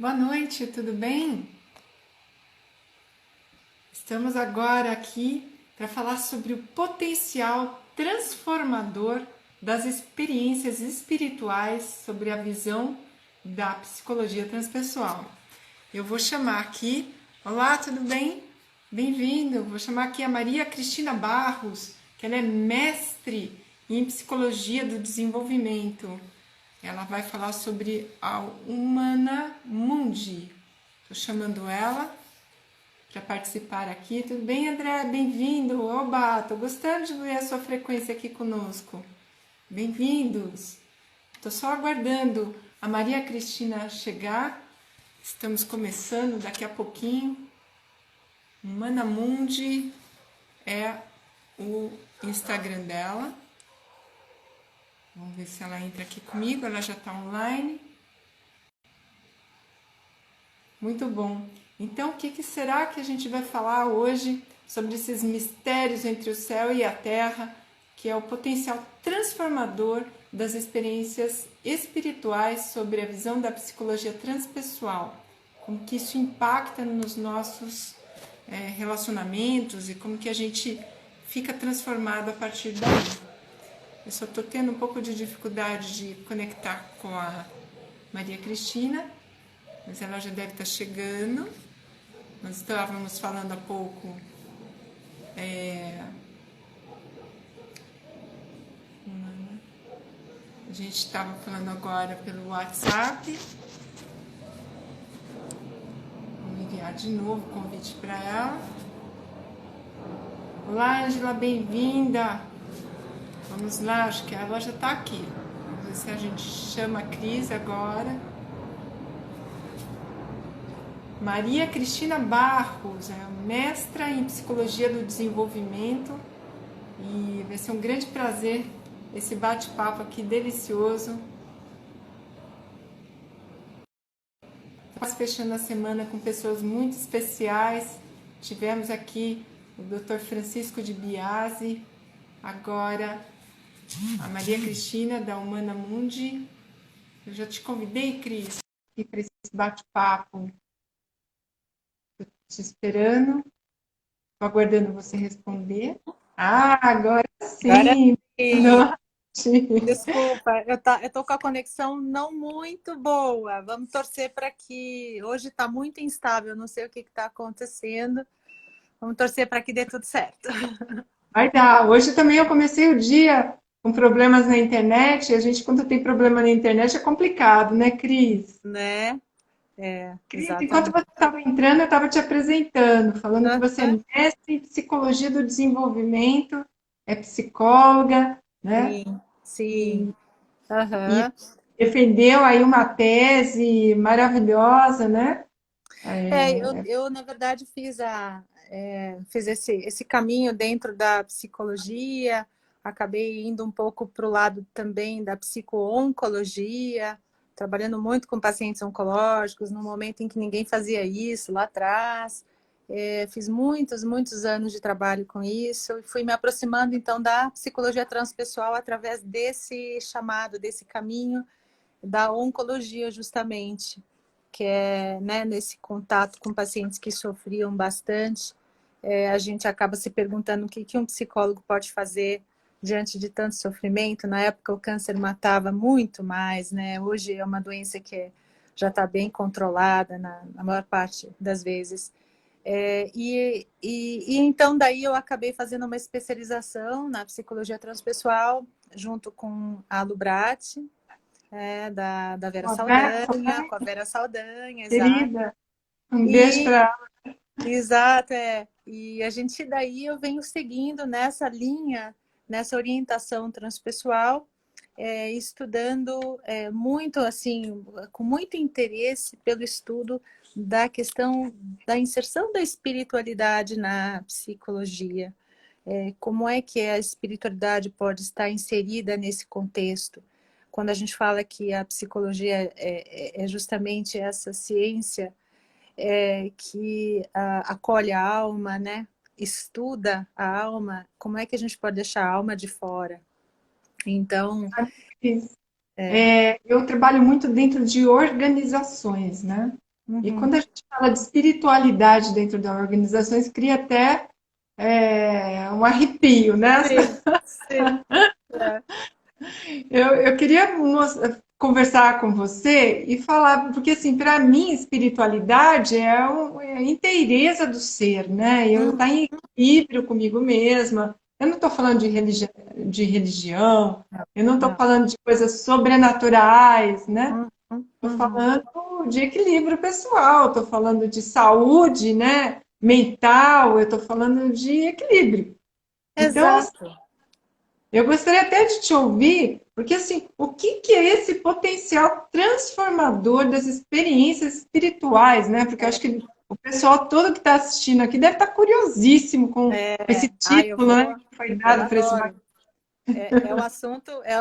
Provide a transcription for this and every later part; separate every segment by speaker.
Speaker 1: Boa noite, tudo bem? Estamos agora aqui para falar sobre o potencial transformador das experiências espirituais sobre a visão da psicologia transpessoal. Eu vou chamar aqui, olá, tudo bem? Bem-vindo. Vou chamar aqui a Maria Cristina Barros, que ela é mestre em psicologia do desenvolvimento. Ela vai falar sobre a Humana Mundi. Estou chamando ela para participar aqui. Tudo bem, André? Bem-vindo. Oba, estou gostando de ver a sua frequência aqui conosco. Bem-vindos. Estou só aguardando a Maria Cristina chegar. Estamos começando daqui a pouquinho. Humana Mundi é o Instagram dela. Vamos ver se ela entra aqui comigo. Ela já está online. Muito bom. Então, o que será que a gente vai falar hoje sobre esses mistérios entre o céu e a terra, que é o potencial transformador das experiências espirituais sobre a visão da psicologia transpessoal? Como que isso impacta nos nossos relacionamentos e como que a gente fica transformado a partir daí. Eu só estou tendo um pouco de dificuldade de conectar com a Maria Cristina, mas ela já deve estar chegando. Nós estávamos falando há pouco a gente estava falando agora pelo WhatsApp. Vou enviar de novo o convite para ela. Olá, Ângela, bem-vinda. Vamos lá, acho que ela já está aqui. Vamos ver se a gente chama a Cris agora. Maria Cristina Barros, é mestra em Psicologia do Desenvolvimento e vai ser um grande prazer esse bate-papo aqui delicioso. Estamos fechando a semana com pessoas muito especiais. Tivemos aqui o Dr. Francisco de Biasi, agora a Maria Cristina da Humana Mundi. Eu já te convidei, Cris, aqui para esse bate-papo. Estou te esperando. Estou aguardando você responder. Ah, agora
Speaker 2: Agora
Speaker 1: sim!
Speaker 2: sim.
Speaker 1: Boa noite.
Speaker 2: Desculpa, eu tô com a conexão não muito boa. Vamos torcer para que hoje está muito instável, não sei o que está acontecendo. Vamos torcer para que dê tudo certo.
Speaker 1: Vai dar. Hoje também eu comecei o dia com problemas na internet. E a gente, quando tem problema na internet, é complicado, né, Cris?
Speaker 2: Né?
Speaker 1: Cris, enquanto
Speaker 2: Exatamente.
Speaker 1: você estava entrando, eu estava te apresentando, falando que você é
Speaker 2: Aham,
Speaker 1: mestre em psicologia do desenvolvimento, é psicóloga, né?
Speaker 2: sim, sim.
Speaker 1: E, e
Speaker 2: Aham.
Speaker 1: defendeu aí uma tese maravilhosa, né?
Speaker 2: Eu, na verdade, fiz esse caminho dentro da psicologia, acabei indo um pouco para o lado também da psico-oncologia, trabalhando muito com pacientes oncológicos, no momento em que ninguém fazia isso lá atrás. Fiz muitos anos de trabalho com isso e fui me aproximando, então, da psicologia transpessoal através desse chamado, desse caminho da oncologia, justamente, que é, né, nesse contato com pacientes que sofriam bastante, a gente acaba se perguntando o que um psicólogo pode fazer diante de tanto sofrimento. Na época o câncer matava muito mais, né? Hoje é uma doença que já está bem controlada na maior parte das vezes. E então daí eu acabei fazendo uma especialização na psicologia transpessoal junto com a Lubrati, da Vera
Speaker 1: Roberta,
Speaker 2: Saldanha, com a Vera Saldanha, exato.
Speaker 1: querida, um beijo
Speaker 2: E,
Speaker 1: para
Speaker 2: exato, E a gente daí eu venho seguindo nessa linha, nessa orientação transpessoal, estudando muito, assim, com muito interesse pelo estudo da questão da inserção da espiritualidade na psicologia. Como é que a espiritualidade pode estar inserida nesse contexto? Quando a gente fala que a psicologia é justamente essa ciência que acolhe a alma, né? Estuda a alma, como é que a gente pode deixar a alma de fora? Então,
Speaker 1: Cris. Eu trabalho muito dentro de organizações, né? E
Speaker 2: Uhum.
Speaker 1: quando a gente fala de espiritualidade dentro da organização, isso cria até um arrepio, né?
Speaker 2: Sim, sim. É.
Speaker 1: Eu queria conversar com você e falar, porque assim, para mim, espiritualidade é a inteireza do ser, né? Eu
Speaker 2: Uhum.
Speaker 1: estar em equilíbrio comigo mesma. Eu não estou falando de religião, eu não estou
Speaker 2: Não.
Speaker 1: falando de coisas sobrenaturais, né?
Speaker 2: Uhum.
Speaker 1: Estou
Speaker 2: Uhum.
Speaker 1: falando de equilíbrio pessoal, estou falando de saúde, né? Mental, eu estou falando de equilíbrio. Então,
Speaker 2: Exato.
Speaker 1: eu gostaria até de te ouvir, porque assim, o que que é esse potencial transformador das experiências espirituais, né? Porque eu acho que o pessoal todo que está assistindo aqui deve estar curiosíssimo com esse
Speaker 2: Eu
Speaker 1: título, né,
Speaker 2: vou,
Speaker 1: que foi
Speaker 2: eu
Speaker 1: dado para esse
Speaker 2: adoro. É o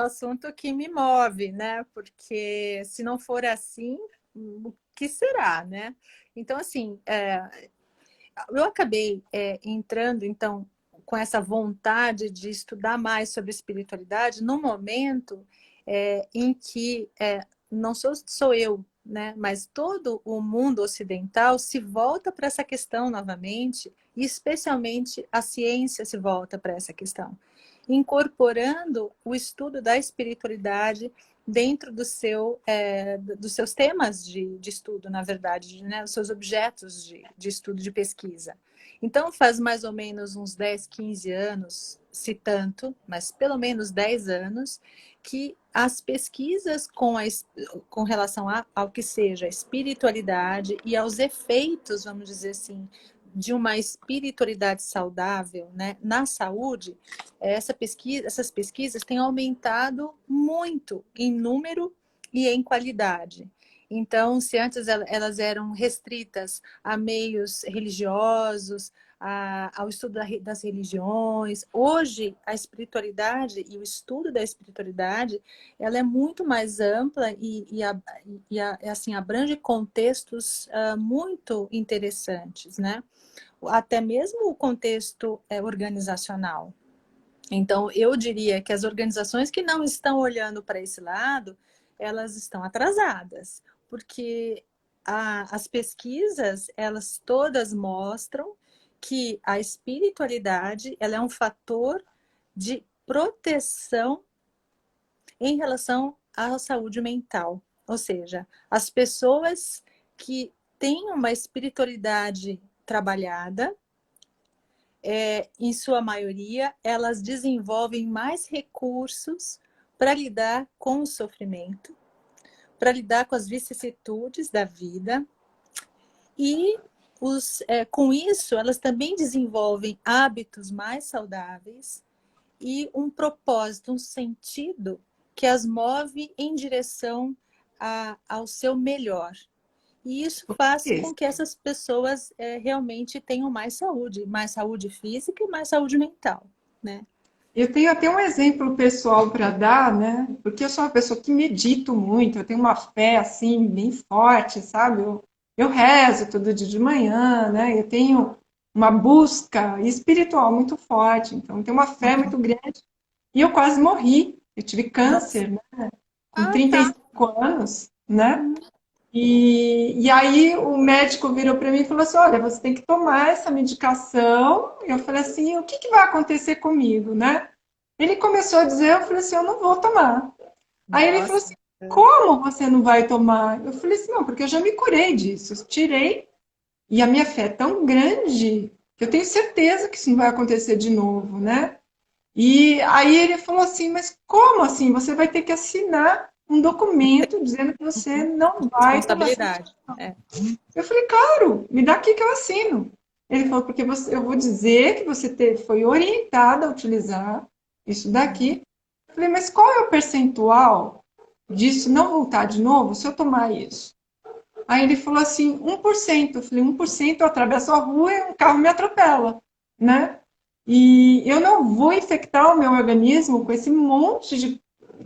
Speaker 2: assunto que me move, né? Porque se não for assim, o que será, né? Então, assim, eu acabei entrando, então, com essa vontade de estudar mais sobre espiritualidade no momento em que não sou eu, né? Mas todo o mundo ocidental se volta para essa questão novamente, e especialmente a ciência se volta para essa questão, incorporando o estudo da espiritualidade dentro dos seus temas de estudo, na verdade, né? Os seus objetos de estudo, de pesquisa. Então, faz mais ou menos uns 10, 15 anos, se tanto, mas pelo menos 10 anos, que as pesquisas com relação ao que seja espiritualidade e aos efeitos, vamos dizer assim, de uma espiritualidade saudável, né, na saúde, essas pesquisas têm aumentado muito em número e em qualidade. Então, se antes elas eram restritas a meios religiosos, ao estudo das religiões, hoje a espiritualidade e o estudo da espiritualidade ela é muito mais ampla assim, abrange contextos muito interessantes, né? Até mesmo o contexto organizacional. Então, eu diria que as organizações que não estão olhando para esse lado, elas estão atrasadas, porque as pesquisas, elas todas mostram que a espiritualidade, ela é um fator de proteção em relação à saúde mental. Ou seja, as pessoas que têm uma espiritualidade trabalhada, em sua maioria, elas desenvolvem mais recursos para lidar com o sofrimento, para lidar com as vicissitudes da vida. E com isso, elas também desenvolvem hábitos mais saudáveis e um propósito, um sentido que as move em direção ao seu melhor. E isso faz com que essas pessoas realmente tenham mais saúde física e mais saúde mental, né?
Speaker 1: Eu tenho até um exemplo pessoal para dar, né? Porque eu sou uma pessoa que medito muito, eu tenho uma fé assim bem forte, sabe? Eu rezo todo dia de manhã, né? Eu tenho uma busca espiritual muito forte, então eu tenho uma fé muito grande. E eu quase morri. Eu tive
Speaker 2: Nossa.
Speaker 1: câncer, né? Com
Speaker 2: Ah,
Speaker 1: trinta e
Speaker 2: tá.
Speaker 1: cinco anos, né? E aí o médico virou para mim e falou assim: Olha, você tem que tomar essa medicação. E eu falei assim: O que que vai acontecer comigo, né? Ele começou a dizer, eu falei assim: Eu não vou tomar. Aí ele falou assim:
Speaker 2: Nossa.
Speaker 1: Como você não vai tomar? Eu falei assim: Não, porque eu já me curei disso. Eu tirei e a minha fé é tão grande que eu tenho certeza que isso não vai acontecer de novo, né? E aí ele falou assim: Mas como assim? Você vai ter que assinar um documento dizendo que você não vai tomar essa
Speaker 2: Responsabilidade.
Speaker 1: medicação.
Speaker 2: É.
Speaker 1: Eu falei: Claro, me dá aqui que eu assino. Ele falou: Porque eu vou dizer que você foi orientada a utilizar isso daqui. Eu falei: Mas qual é o percentual disso não voltar de novo se eu tomar isso? Aí ele falou assim: 1%. Eu falei: 1% eu atravesso a rua e um carro me atropela, né? E eu não vou infectar o meu organismo com esse monte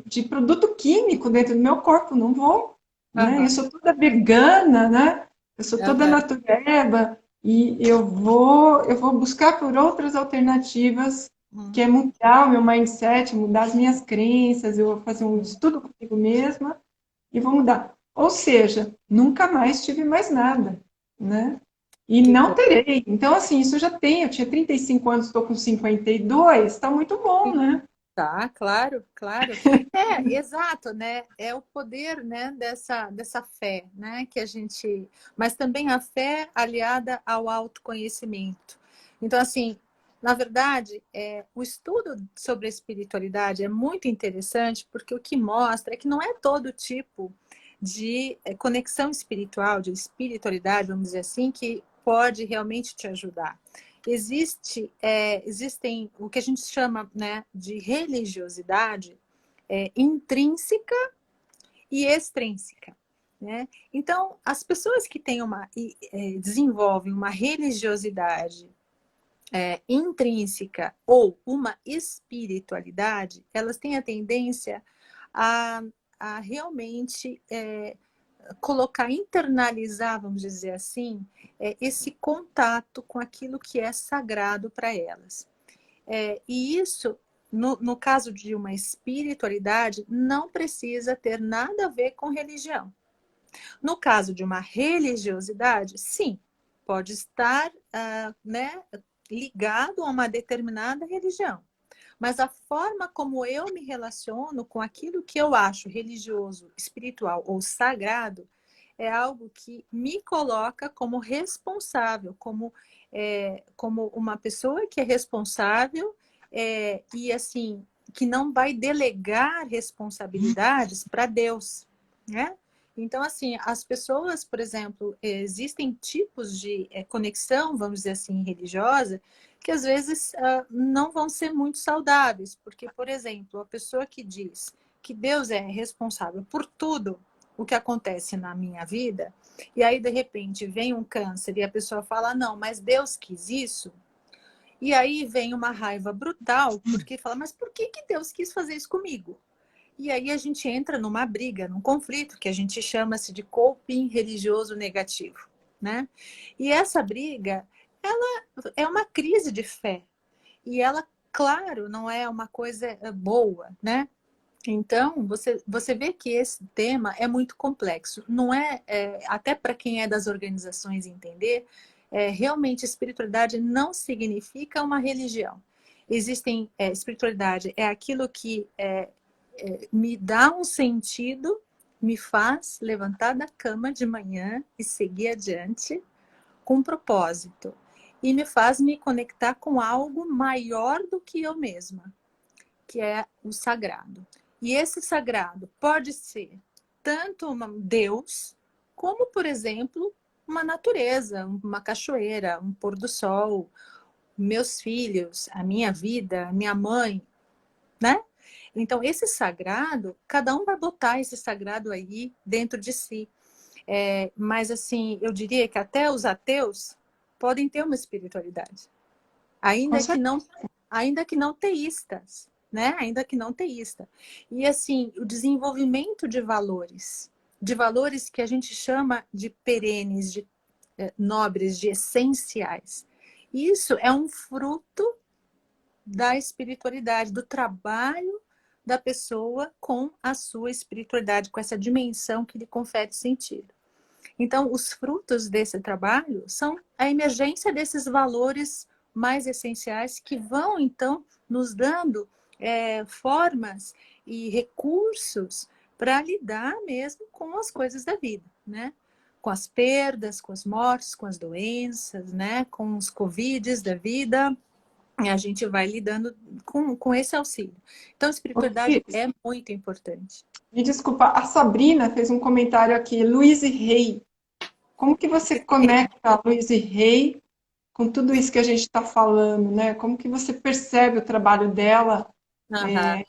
Speaker 1: de produto químico dentro do meu corpo, não vou, né? Eu
Speaker 2: Aham.
Speaker 1: sou toda vegana, né? Eu sou toda
Speaker 2: Aham.
Speaker 1: natureba e eu vou buscar por outras alternativas, que
Speaker 2: Hum.
Speaker 1: é mudar o meu mindset, mudar as minhas crenças, eu vou fazer um estudo comigo mesma e vou mudar. Ou seja, nunca mais tive mais nada, né? E
Speaker 2: Que
Speaker 1: não
Speaker 2: coisa.
Speaker 1: terei. Então, assim, isso eu já tenho. Eu tinha 35 anos, estou com 52, está muito bom, né?
Speaker 2: Tá, claro, claro. Exato, né? É o poder, né, dessa fé, né, que a gente, mas também a fé aliada ao autoconhecimento. Então, assim, na verdade, o estudo sobre a espiritualidade é muito interessante porque o que mostra é que não é todo tipo de conexão espiritual, de espiritualidade, vamos dizer assim, que pode realmente te ajudar. Existem o que a gente chama, né, de religiosidade intrínseca e extrínseca. Né? Então, as pessoas que têm desenvolvem uma religiosidade intrínseca ou uma espiritualidade, elas têm a tendência a, a realmente colocar, internalizar, vamos dizer assim, esse contato com aquilo que é sagrado para elas. E isso, no caso de uma espiritualidade, não precisa ter nada a ver com religião. No caso de uma religiosidade, sim, pode estar né, ligado a uma determinada religião. Mas a forma como eu me relaciono com aquilo que eu acho religioso, espiritual ou sagrado é algo que me coloca como responsável, como uma pessoa que é responsável e assim que não vai delegar responsabilidades para Deus, né? Então, assim, as pessoas, por exemplo, existem tipos de conexão, vamos dizer assim, religiosa, que às vezes não vão ser muito saudáveis, porque, por exemplo, a pessoa que diz que Deus é responsável por tudo o que acontece na minha vida, e aí de repente vem um câncer e a pessoa fala, não, mas Deus quis isso, e aí vem uma raiva brutal, porque fala, mas por que Deus quis fazer isso comigo? E aí a gente entra numa briga, num conflito, que a gente chama-se de coping religioso negativo, né? E essa briga, ela é uma crise de fé. E ela, claro, não é uma coisa boa, né? Então, você vê que esse tema é muito complexo. Não até para quem é das organizações entender, realmente espiritualidade não significa uma religião. Espiritualidade é aquilo que me dá um sentido, me faz levantar da cama de manhã e seguir adiante com propósito. E me faz me conectar com algo maior do que eu mesma, que é o sagrado. E esse sagrado pode ser tanto Deus, como, por exemplo, uma natureza, uma cachoeira, um pôr do sol, meus filhos, a minha vida, a minha mãe, né? Então, esse sagrado, cada um vai botar esse sagrado aí dentro de si. Mas, assim, eu diria que até os ateus podem ter uma espiritualidade.
Speaker 1: Com
Speaker 2: Ainda que não teístas, né? Ainda que não teísta. E, assim, o desenvolvimento de valores que a gente chama de perenes, de nobres, de essenciais. Isso é um fruto da espiritualidade, do trabalho da pessoa com a sua espiritualidade, com essa dimensão que lhe confere sentido. Então, os frutos desse trabalho são a emergência desses valores mais essenciais que vão, então, nos dando formas e recursos para lidar mesmo com as coisas da vida, né? Com as perdas, com as mortes, com as doenças, né? Com os covides da vida, e a gente vai lidando com esse auxílio. Então, a espiritualidade
Speaker 1: certeza.
Speaker 2: é muito importante.
Speaker 1: Me desculpa, a Sabrina fez um comentário aqui, Louise Hay. Como que você conecta a Louise Hay com tudo isso que a gente está falando, né? Como que você percebe o trabalho dela
Speaker 2: Aham.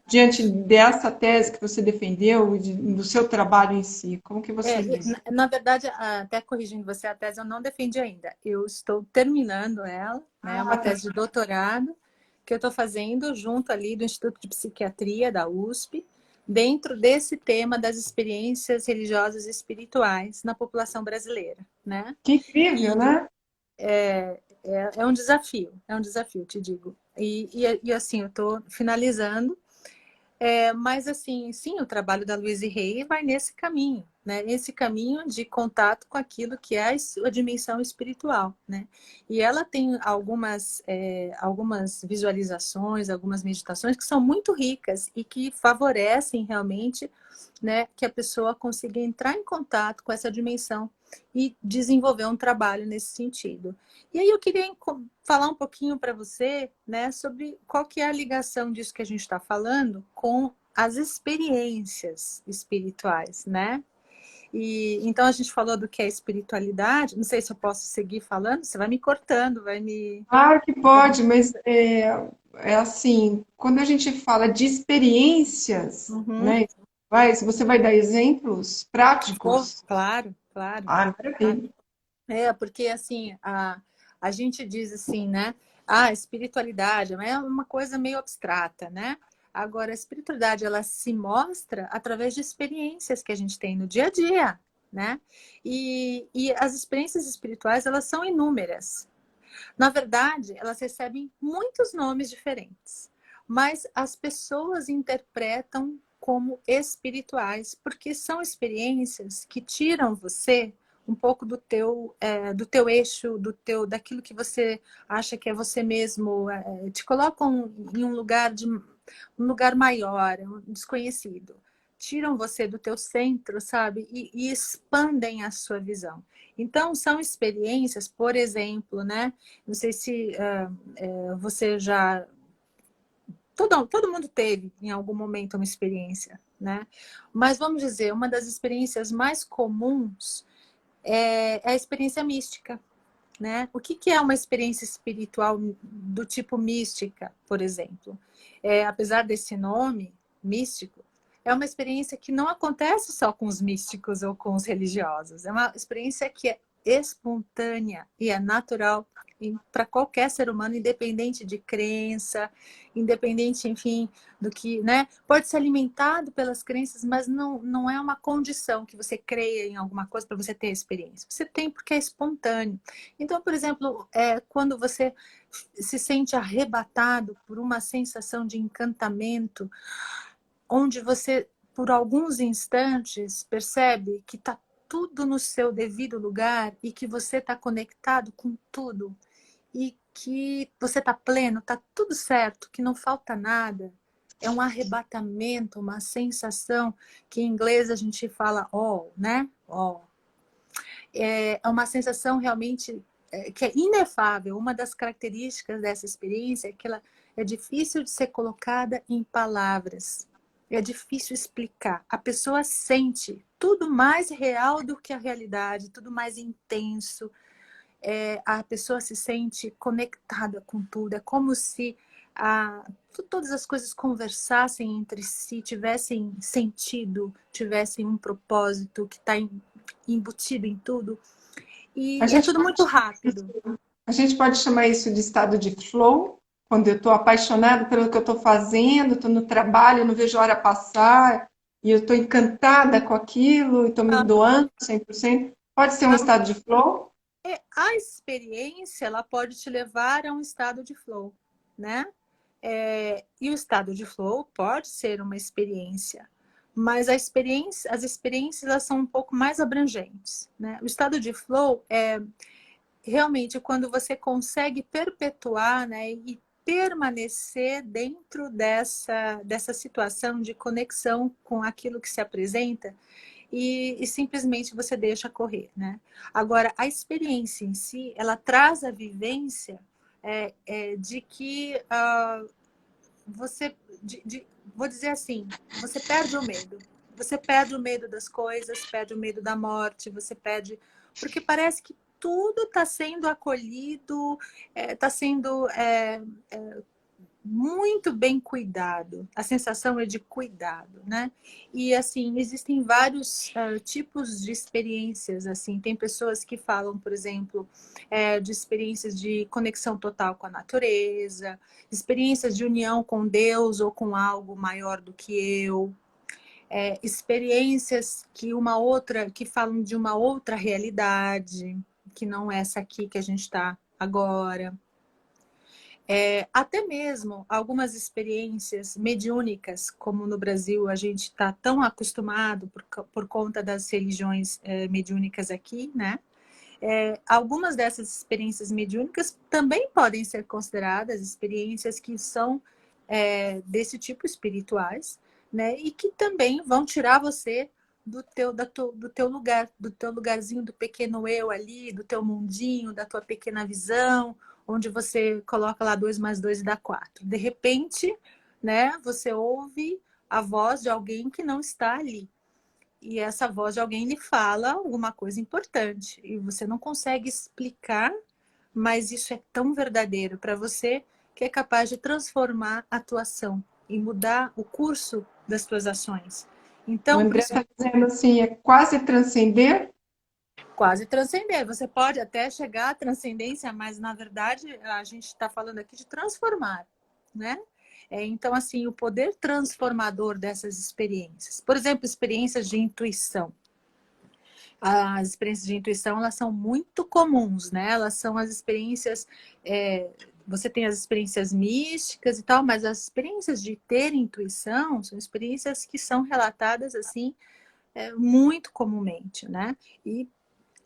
Speaker 1: diante dessa tese que você defendeu e do seu trabalho em si? Como que você vê?
Speaker 2: Na verdade, até corrigindo você, a tese eu não defendi ainda. Eu estou terminando ela, né? Uma
Speaker 1: Ah, tá.
Speaker 2: tese de doutorado que eu estou fazendo junto ali do Instituto de Psiquiatria da USP, dentro desse tema das experiências religiosas e espirituais na população brasileira, né?
Speaker 1: Que incrível,
Speaker 2: E
Speaker 1: né?
Speaker 2: é um desafio, te digo. E assim, eu estou finalizando. Mas assim, sim, o trabalho da Louise Hay vai nesse caminho, né? Esse caminho de contato com aquilo que é a dimensão espiritual, né? E ela tem algumas visualizações, algumas meditações que são muito ricas e que favorecem realmente, né, que a pessoa consiga entrar em contato com essa dimensão e desenvolver um trabalho nesse sentido. E aí eu queria falar um pouquinho para você, né, sobre qual que é a ligação disso que a gente está falando com as experiências espirituais, né? E então a gente falou do que é espiritualidade. Não sei se eu posso seguir falando. Você vai me cortando, vai me.
Speaker 1: Claro que pode, mas é assim, quando a gente fala de experiências,
Speaker 2: Uhum.
Speaker 1: né? Se você vai dar exemplos
Speaker 2: Vou,
Speaker 1: práticos,
Speaker 2: claro, claro.
Speaker 1: ah, maravilha.
Speaker 2: Porque assim, a gente diz assim, né? Ah, espiritualidade é uma coisa meio abstrata, né? Agora, a espiritualidade, ela se mostra através de experiências que a gente tem no dia a dia, né? E as experiências espirituais, elas são inúmeras. Na verdade, elas recebem muitos nomes diferentes, mas as pessoas interpretam como espirituais, porque são experiências que tiram você um pouco do teu eixo, daquilo que você acha que é você mesmo, te colocam em um lugar maior, um desconhecido. Tiram você do teu centro, sabe? E expandem a sua visão. Então, são experiências, por exemplo, né? Não sei se você já. Todo mundo teve em algum momento uma experiência, né? Mas vamos dizer, uma das experiências mais comuns é a experiência mística, né? O que é uma experiência espiritual do tipo mística, por exemplo? Apesar desse nome, místico, é uma experiência que não acontece só com os místicos ou com os religiosos. É uma experiência que é espontânea e é natural para qualquer ser humano, independente de crença, independente, enfim, do que, né? Pode ser alimentado pelas crenças, mas não é uma condição que você creia em alguma coisa para você ter experiência. Você tem porque é espontâneo. Então, por exemplo, quando você se sente arrebatado por uma sensação de encantamento, onde você, por alguns instantes, percebe que está tudo no seu devido lugar e que você está conectado com tudo e que você está pleno, está tudo certo, que não falta nada. É um arrebatamento, uma sensação que em inglês a gente fala all, né? All. É uma sensação realmente que é inefável. Uma das características dessa experiência é que ela é difícil de ser colocada em palavras. É difícil explicar. A pessoa sente tudo mais real do que a realidade, tudo mais intenso. A pessoa se sente conectada com tudo. É como se todas as coisas conversassem entre si, tivessem sentido, tivessem um propósito que está embutido em tudo.
Speaker 1: A
Speaker 2: E é
Speaker 1: gente
Speaker 2: tudo muito
Speaker 1: pode,
Speaker 2: rápido.
Speaker 1: a gente pode chamar isso de estado de flow, quando eu estou apaixonada pelo que eu estou fazendo, estou no trabalho, eu não vejo a hora passar, e eu estou encantada com aquilo, e estou me doando 100%. Pode ser um estado de flow?
Speaker 2: A experiência, ela pode te levar a um estado de flow, né? E o estado de flow pode ser uma experiência, mas as experiências elas são um pouco mais abrangentes, né? O estado de flow é realmente quando você consegue perpetuar, né, e permanecer dentro dessa situação de conexão com aquilo que se apresenta e simplesmente você deixa correr, né? Agora, a experiência em si, ela traz a vivência de que você, vou dizer assim, você perde o medo. Você perde o medo das coisas, perde o medo da morte, você perde... Porque parece que tudo está sendo acolhido, está sendo muito bem cuidado. A sensação é de cuidado, né? E assim, existem vários tipos de experiências, assim. Tem pessoas que falam, por exemplo, de experiências de conexão total com a natureza, experiências de união com Deus ou com algo maior do que eu, experiências que falam de uma outra realidade, que não é essa aqui que a gente está agora. Até mesmo algumas experiências mediúnicas, como no Brasil a gente está tão acostumado por conta das religiões mediúnicas aqui, né? Algumas dessas experiências mediúnicas também podem ser consideradas experiências que são desse tipo espirituais, né? E que também vão tirar você do teu lugar, do teu lugarzinho do pequeno eu ali, do teu mundinho, da tua pequena visão, onde você coloca lá 2 mais 2 e dá 4. De repente, né, você ouve a voz de alguém que não está ali. E essa voz de alguém lhe fala alguma coisa importante. E você não consegue explicar, mas isso é tão verdadeiro para você que é capaz de transformar a tua ação e mudar o curso das tuas ações.
Speaker 1: O
Speaker 2: Então, por
Speaker 1: André
Speaker 2: isso,
Speaker 1: está dizendo assim, é quase transcender?
Speaker 2: quase transcender. Você pode até chegar à transcendência, mas na verdade a gente está falando aqui de transformar, né? Então, assim, o poder transformador dessas experiências. Por exemplo, experiências de intuição. As experiências de intuição, elas são muito comuns, né? Elas são as experiências... você tem as experiências místicas e tal, mas as experiências de ter intuição são experiências que são relatadas, assim, muito comumente, né? E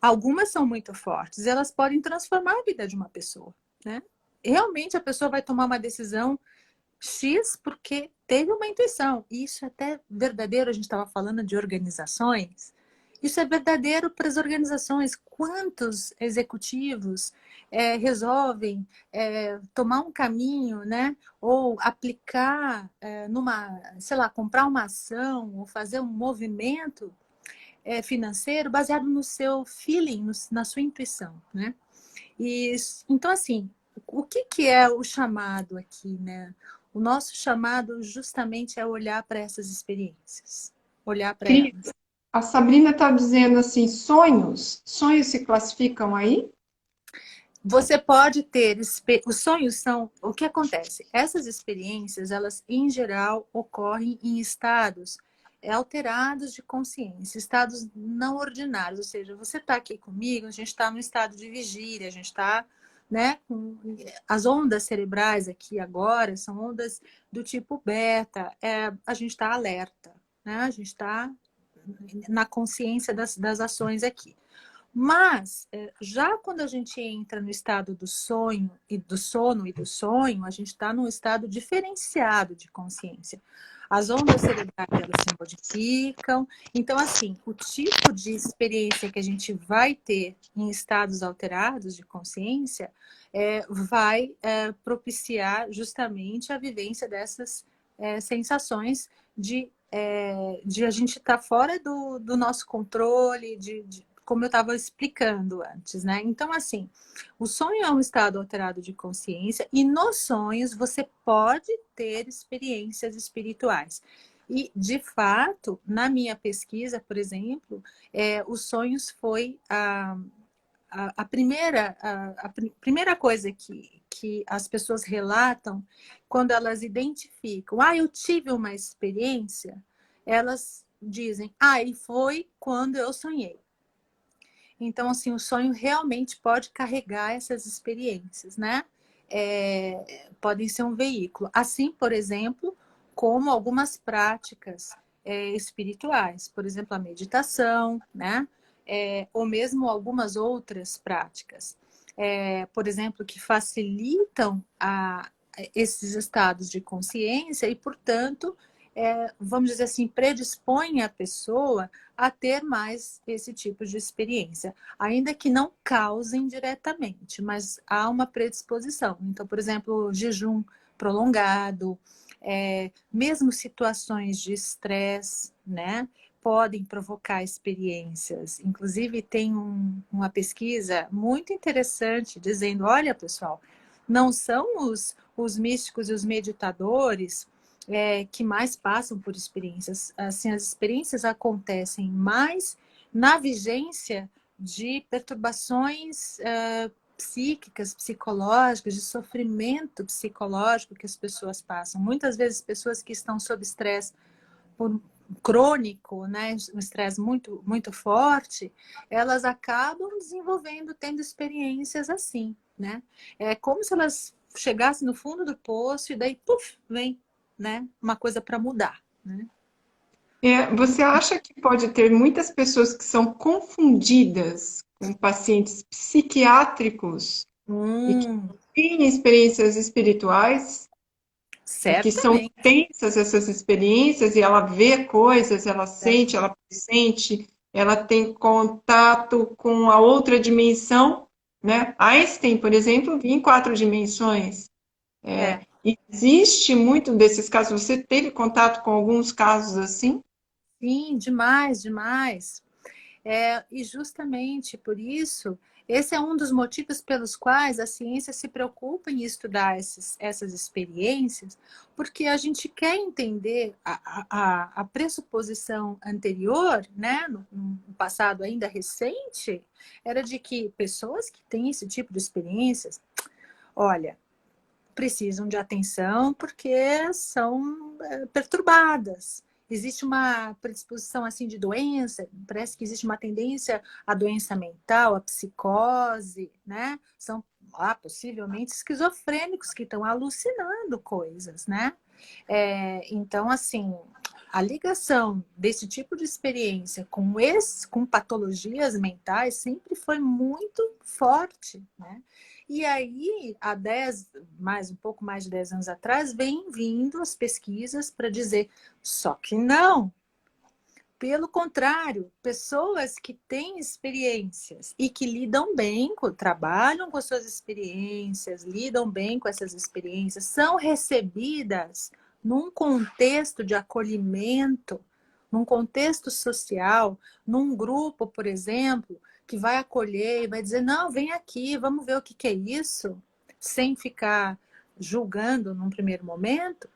Speaker 2: algumas são muito fortes, elas podem transformar a vida de uma pessoa, né? Realmente a pessoa vai tomar uma decisão X porque teve uma intuição. E isso é até verdadeiro, a gente estava falando de organizações. Isso é verdadeiro para as organizações. Quantos executivos resolvem tomar um caminho, né? Ou aplicar numa, sei lá, comprar uma ação ou fazer um movimento financeiro baseado no seu feeling, na sua intuição, né? E, então, assim, o que é o chamado aqui, né? O nosso chamado justamente é olhar para essas experiências, olhar para
Speaker 1: Cris,
Speaker 2: elas.
Speaker 1: a Sabrina está dizendo assim, sonhos? Sonhos se classificam aí?
Speaker 2: Você pode ter, os sonhos são, o que acontece? Essas experiências, elas em geral ocorrem em estados alterados de consciência, estados não ordinários, ou seja, você está aqui comigo, a gente está no estado de vigília, a gente está, né, as ondas cerebrais aqui agora são ondas do tipo beta, a gente está alerta, né, a gente está na consciência das ações aqui. Mas, já quando a gente entra no estado do sonho e do sono e do sonho, a gente está num estado diferenciado de consciência. As ondas cerebrais, elas se modificam. Então, assim, o tipo de experiência que a gente vai ter em estados alterados de consciência vai propiciar justamente a vivência dessas sensações de a gente estar fora do nosso controle, como eu estava explicando antes, né? Então, assim, o sonho é um estado alterado de consciência e nos sonhos você pode ter experiências espirituais. E, de fato, na minha pesquisa, por exemplo, os sonhos foi a primeira coisa que as pessoas relatam quando elas identificam. Eu tive uma experiência, elas dizem, e foi quando eu sonhei. Então, assim, o sonho realmente pode carregar essas experiências, né? Podem ser um veículo. Assim, por exemplo, como algumas práticas espirituais, por exemplo, a meditação, né? Ou mesmo algumas outras práticas, por exemplo, que facilitam esses estados de consciência e, portanto, vamos dizer assim, predispõe a pessoa a ter mais esse tipo de experiência, ainda que não causem diretamente, mas há uma predisposição. Então, por exemplo, jejum prolongado, mesmo situações de estresse, né, podem provocar experiências. Inclusive, tem uma pesquisa muito interessante dizendo, olha, pessoal, não são os místicos e os meditadores que mais passam por experiências. Assim, as experiências acontecem mais na vigência de perturbações psíquicas, psicológicas, de sofrimento psicológico que as pessoas passam. Muitas vezes, pessoas que estão sob estresse crônico, né, um estresse muito, muito forte, elas acabam desenvolvendo, tendo experiências assim, né? É como se elas chegasse no fundo do poço e daí, puf, vem, né, uma coisa para mudar, né?
Speaker 1: Você acha que pode ter muitas pessoas que são confundidas com pacientes psiquiátricos e que
Speaker 2: Hum,
Speaker 1: têm experiências espirituais e que são
Speaker 2: certamente.
Speaker 1: intensas essas experiências e ela vê coisas, ela sente, ela pressente, ela tem contato com a outra dimensão, né? Einstein, por exemplo, via em 4 dimensões.
Speaker 2: É.
Speaker 1: Existe muito desses casos. Você teve contato com alguns casos assim?
Speaker 2: Sim, demais, demais. E justamente por isso, esse é um dos motivos pelos quais a ciência se preocupa em estudar essas experiências, porque a gente quer entender a pressuposição anterior, né, no passado ainda recente, era de que pessoas que têm esse tipo de experiências, olha, precisam de atenção porque são perturbadas. Existe uma predisposição assim de doença, parece que existe uma tendência à doença mental, à psicose, né? São possivelmente esquizofrênicos que estão alucinando coisas, né? Então, assim, a ligação desse tipo de experiência com patologias mentais sempre foi muito forte, né? E aí, um pouco mais de 10 anos atrás, vem vindo as pesquisas para dizer, só que não. Pelo contrário, pessoas que têm experiências e que lidam bem, trabalham com as suas experiências, lidam bem com essas experiências, são recebidas num contexto de acolhimento, num contexto social, num grupo, por exemplo, que vai acolher e vai dizer: não, vem aqui, vamos ver o que é isso, sem ficar julgando num primeiro momento.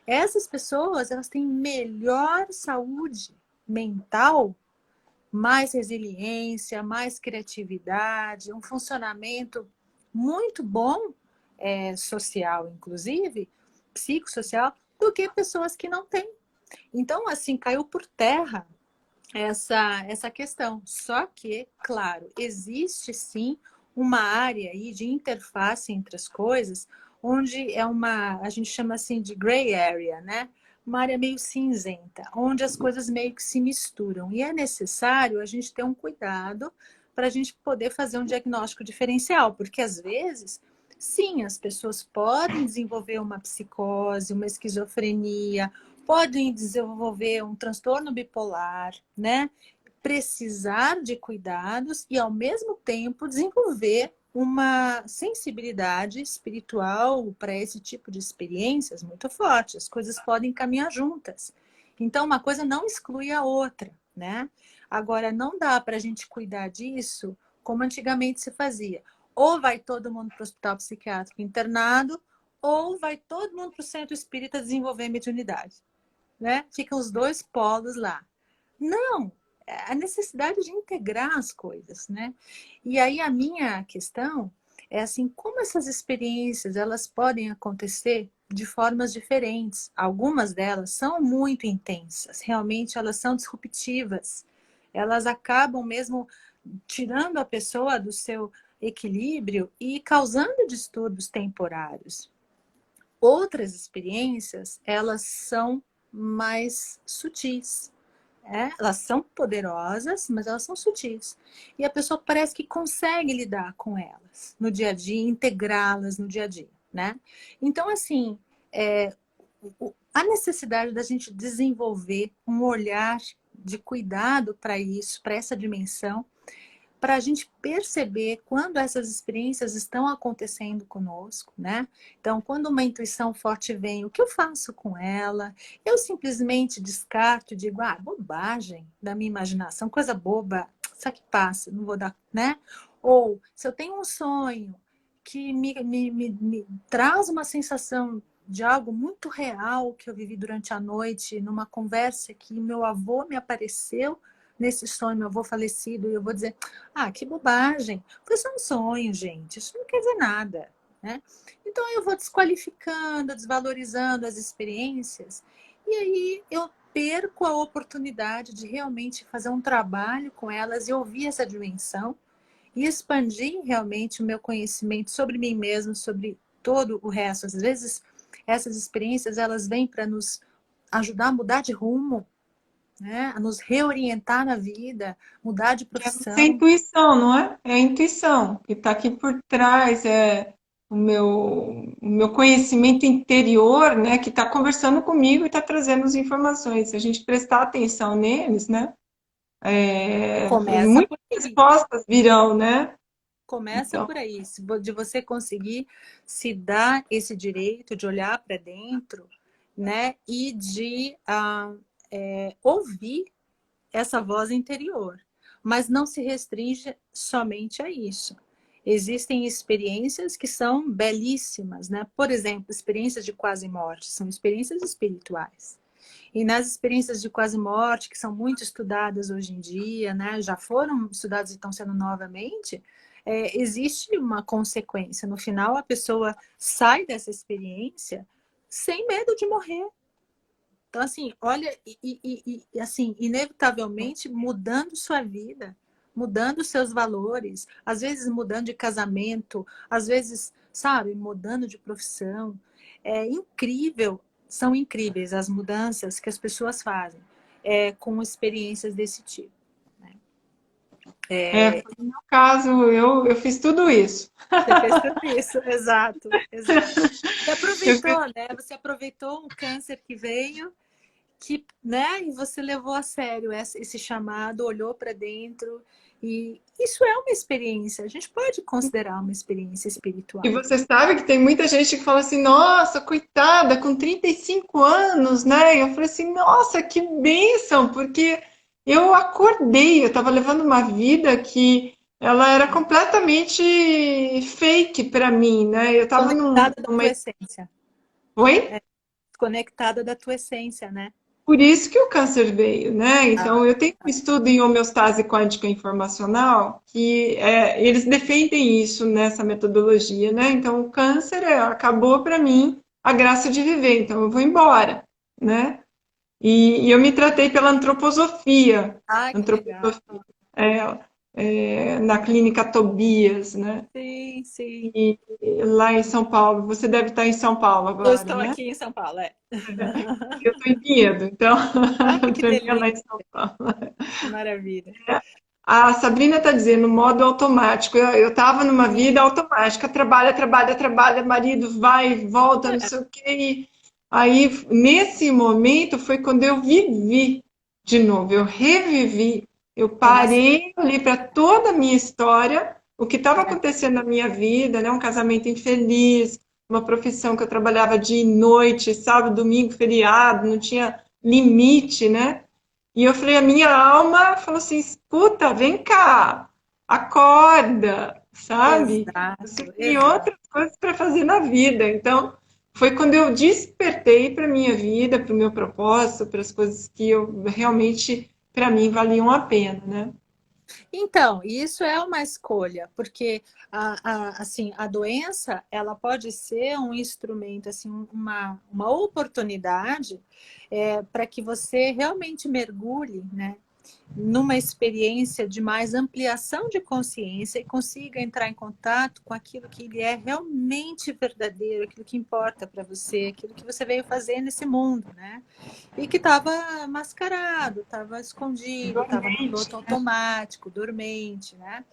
Speaker 2: Essas pessoas, elas têm melhor saúde mental, mais resiliência, mais criatividade, um funcionamento muito bom, social, inclusive, psicossocial, do que pessoas que não têm. Então, assim, caiu por terra essa questão. Só que, claro, existe sim uma área aí de interface entre as coisas, onde a gente chama assim de gray area, né? Uma área meio cinzenta, onde as coisas meio que se misturam. E é necessário a gente ter um cuidado para a gente poder fazer um diagnóstico diferencial, porque às vezes, sim, as pessoas podem desenvolver uma psicose, uma esquizofrenia, podem desenvolver um transtorno bipolar, né? Precisar de cuidados e, ao mesmo tempo, desenvolver uma sensibilidade espiritual para esse tipo de experiências muito forte. As coisas podem caminhar juntas. Então, uma coisa não exclui a outra, né? Agora, não dá para a gente cuidar disso como antigamente se fazia. Ou vai todo mundo para o hospital psiquiátrico internado, ou vai todo mundo para o centro espírita desenvolver mediunidade, né? Ficam os dois polos lá. Não, a necessidade de integrar as coisas, né? E aí a minha questão é assim, como essas experiências elas podem acontecer de formas diferentes. Algumas delas são muito intensas, realmente elas são disruptivas. Elas acabam mesmo tirando a pessoa do seu equilíbrio e causando distúrbios temporários. Outras experiências, elas são mais sutis. Elas são poderosas, mas elas são sutis. E a pessoa parece que consegue lidar com elas no dia a dia, integrá-las no dia a dia, né? Então, assim, a necessidade da gente desenvolver um olhar de cuidado para isso, para essa dimensão, para a gente perceber quando essas experiências estão acontecendo conosco, né? Então, quando uma intuição forte vem, o que eu faço com ela? Eu simplesmente descarto e digo, bobagem da minha imaginação, coisa boba, isso aqui passa, não vou dar, né? Ou, se eu tenho um sonho que me traz uma sensação de algo muito real que eu vivi durante a noite, numa conversa que meu avô me apareceu nesse sonho, meu avô falecido, e eu vou dizer, que bobagem, foi só um sonho, gente, isso não quer dizer nada, né? Então eu vou desqualificando, desvalorizando as experiências, e aí eu perco a oportunidade de realmente fazer um trabalho com elas e ouvir essa dimensão e expandir realmente o meu conhecimento sobre mim mesmo, sobre todo o resto. Às vezes, essas experiências, elas vêm para nos ajudar a mudar de rumo, né? A nos reorientar na vida, mudar de
Speaker 1: É a
Speaker 2: profissão.
Speaker 1: intuição, não é? É a intuição que está aqui por trás, é o meu conhecimento interior, né, que está conversando comigo e está trazendo as informações. Se a gente prestar atenção neles, né,
Speaker 2: Começa
Speaker 1: muitas
Speaker 2: por aí.
Speaker 1: respostas virão, né?
Speaker 2: Começa
Speaker 1: Então,
Speaker 2: por aí, de você conseguir se dar esse direito de olhar para dentro, né? E de ouvir essa voz interior. Mas não se restringe somente a isso. Existem experiências que são belíssimas, né? Por exemplo, experiências de quase morte, são experiências espirituais. E nas experiências de quase morte, que são muito estudadas hoje em dia, né? Já foram estudadas e estão sendo novamente, existe uma consequência. No final, a pessoa sai dessa experiência sem medo de morrer. Então, assim, olha, assim, inevitavelmente mudando sua vida, mudando seus valores, às vezes mudando de casamento, às vezes, sabe, mudando de profissão. É incrível, são incríveis as mudanças que as pessoas fazem com experiências desse tipo. Né?
Speaker 1: foi no meu caso, eu fiz tudo isso.
Speaker 2: Você fez tudo isso, exato, exato. Você
Speaker 1: Eu
Speaker 2: aproveitou,
Speaker 1: fiz
Speaker 2: né? Você aproveitou um câncer que veio que, né, e você levou a sério esse chamado, olhou para dentro, e isso é uma experiência, a gente pode considerar uma experiência
Speaker 1: E
Speaker 2: espiritual.
Speaker 1: você sabe que tem muita gente que fala assim, nossa, coitada, com 35 anos, né? E eu falei assim, nossa, que bênção, porque eu acordei, eu estava levando uma vida que ela era completamente fake para mim, né? Eu estava
Speaker 2: Desconectada da
Speaker 1: numa...
Speaker 2: tua essência.
Speaker 1: Oi?
Speaker 2: Desconectada da tua essência, né?
Speaker 1: Por isso que o câncer veio, né?
Speaker 2: Ah,
Speaker 1: Então, eu tenho um estudo em homeostase quântica informacional que eles defendem isso nessa metodologia, né? Então, o câncer acabou para mim a graça de viver, então eu vou embora, né? E eu me tratei pela antroposofia,
Speaker 2: ai, que legal.
Speaker 1: antroposofia na clínica Tobias, né?
Speaker 2: Sim, sim.
Speaker 1: E lá em São Paulo, você deve estar em São Paulo
Speaker 2: Eu
Speaker 1: agora,
Speaker 2: estou
Speaker 1: né?
Speaker 2: aqui em São Paulo, é.
Speaker 1: Eu estou em Vinhedo, então,
Speaker 2: Ai, que
Speaker 1: para mim é lá
Speaker 2: delícia,
Speaker 1: em São Paulo.
Speaker 2: que maravilha.
Speaker 1: A Sabrina está dizendo, modo automático. Eu estava numa vida
Speaker 2: Sim.
Speaker 1: automática, trabalha, trabalha, trabalha, marido vai, volta, não sei o quê. E aí, nesse momento, foi quando eu vivi de novo, eu revivi. Eu
Speaker 2: É nessa.
Speaker 1: parei ali para toda a minha história, o que estava
Speaker 2: É,
Speaker 1: acontecendo na minha vida, né? Um casamento infeliz, uma profissão que eu trabalhava dia e noite, sábado, domingo, feriado, não tinha limite, né? E eu falei, a minha alma falou assim, escuta, vem cá, acorda, sabe? Você
Speaker 2: exato,
Speaker 1: tem
Speaker 2: exato.
Speaker 1: outras coisas para fazer na vida. Então, foi quando eu despertei para minha vida, para o meu propósito, para as coisas que eu realmente, para mim, valiam a pena, né?
Speaker 2: Então, isso é uma escolha, porque assim, a doença ela pode ser um instrumento, assim, uma oportunidade para que você realmente mergulhe, né, numa experiência de mais ampliação de consciência e consiga entrar em contato com aquilo que ele é realmente verdadeiro, aquilo que importa para você, aquilo que você veio fazer nesse mundo, né? E que estava mascarado, estava escondido, estava no
Speaker 1: Dormente.
Speaker 2: piloto automático, dormente, né?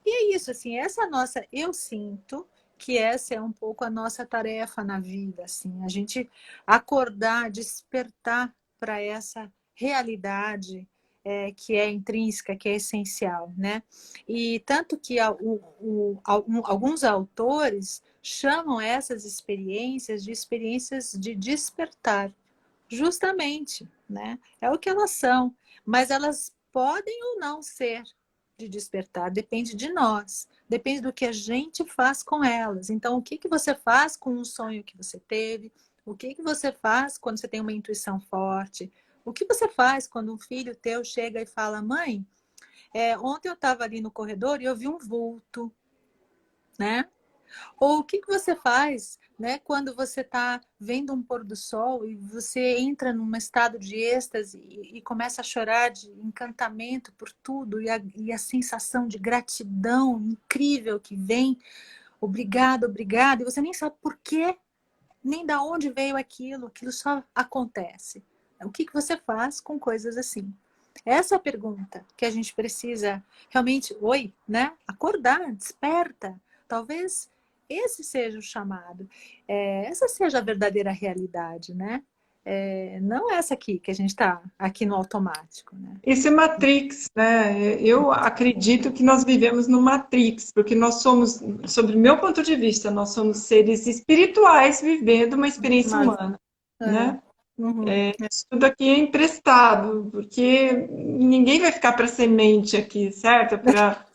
Speaker 2: E é isso, assim, essa nossa, eu sinto que essa é um pouco a nossa tarefa na vida, assim, a gente acordar, despertar para essa realidade que é intrínseca, que é essencial, né? E tanto que alguns autores chamam essas experiências de experiências de despertar, justamente, né? É o que elas são, mas elas podem ou não ser de despertar, depende de nós, depende do que a gente faz com elas. Então, o que que você faz com um sonho que você teve? O que que você faz quando você tem uma intuição forte? O que você faz quando um filho teu chega e fala, mãe, ontem eu estava ali no corredor e eu vi um vulto, né? Ou o que que você faz, né, quando você está vendo um pôr do sol e você entra num estado de êxtase e começa a chorar de encantamento por tudo e a sensação de gratidão incrível que vem. obrigado, obrigado, e você nem sabe por quê, nem da onde veio aquilo só acontece. O que você faz com coisas assim? Essa é a pergunta que a gente precisa realmente, né? Acordar, desperta. Talvez esse seja o chamado. Essa seja a verdadeira realidade, né? Não essa aqui, que a gente está aqui no automático, né?
Speaker 1: Esse é Matrix, né? Eu acredito que nós vivemos no Matrix, porque nós somos, sobre o meu ponto de vista, nós somos seres espirituais vivendo uma experiência
Speaker 2: Mas,
Speaker 1: humana,
Speaker 2: é,
Speaker 1: né?
Speaker 2: uhum,
Speaker 1: Isso tudo aqui é emprestado, porque ninguém vai ficar para semente aqui, certo? Para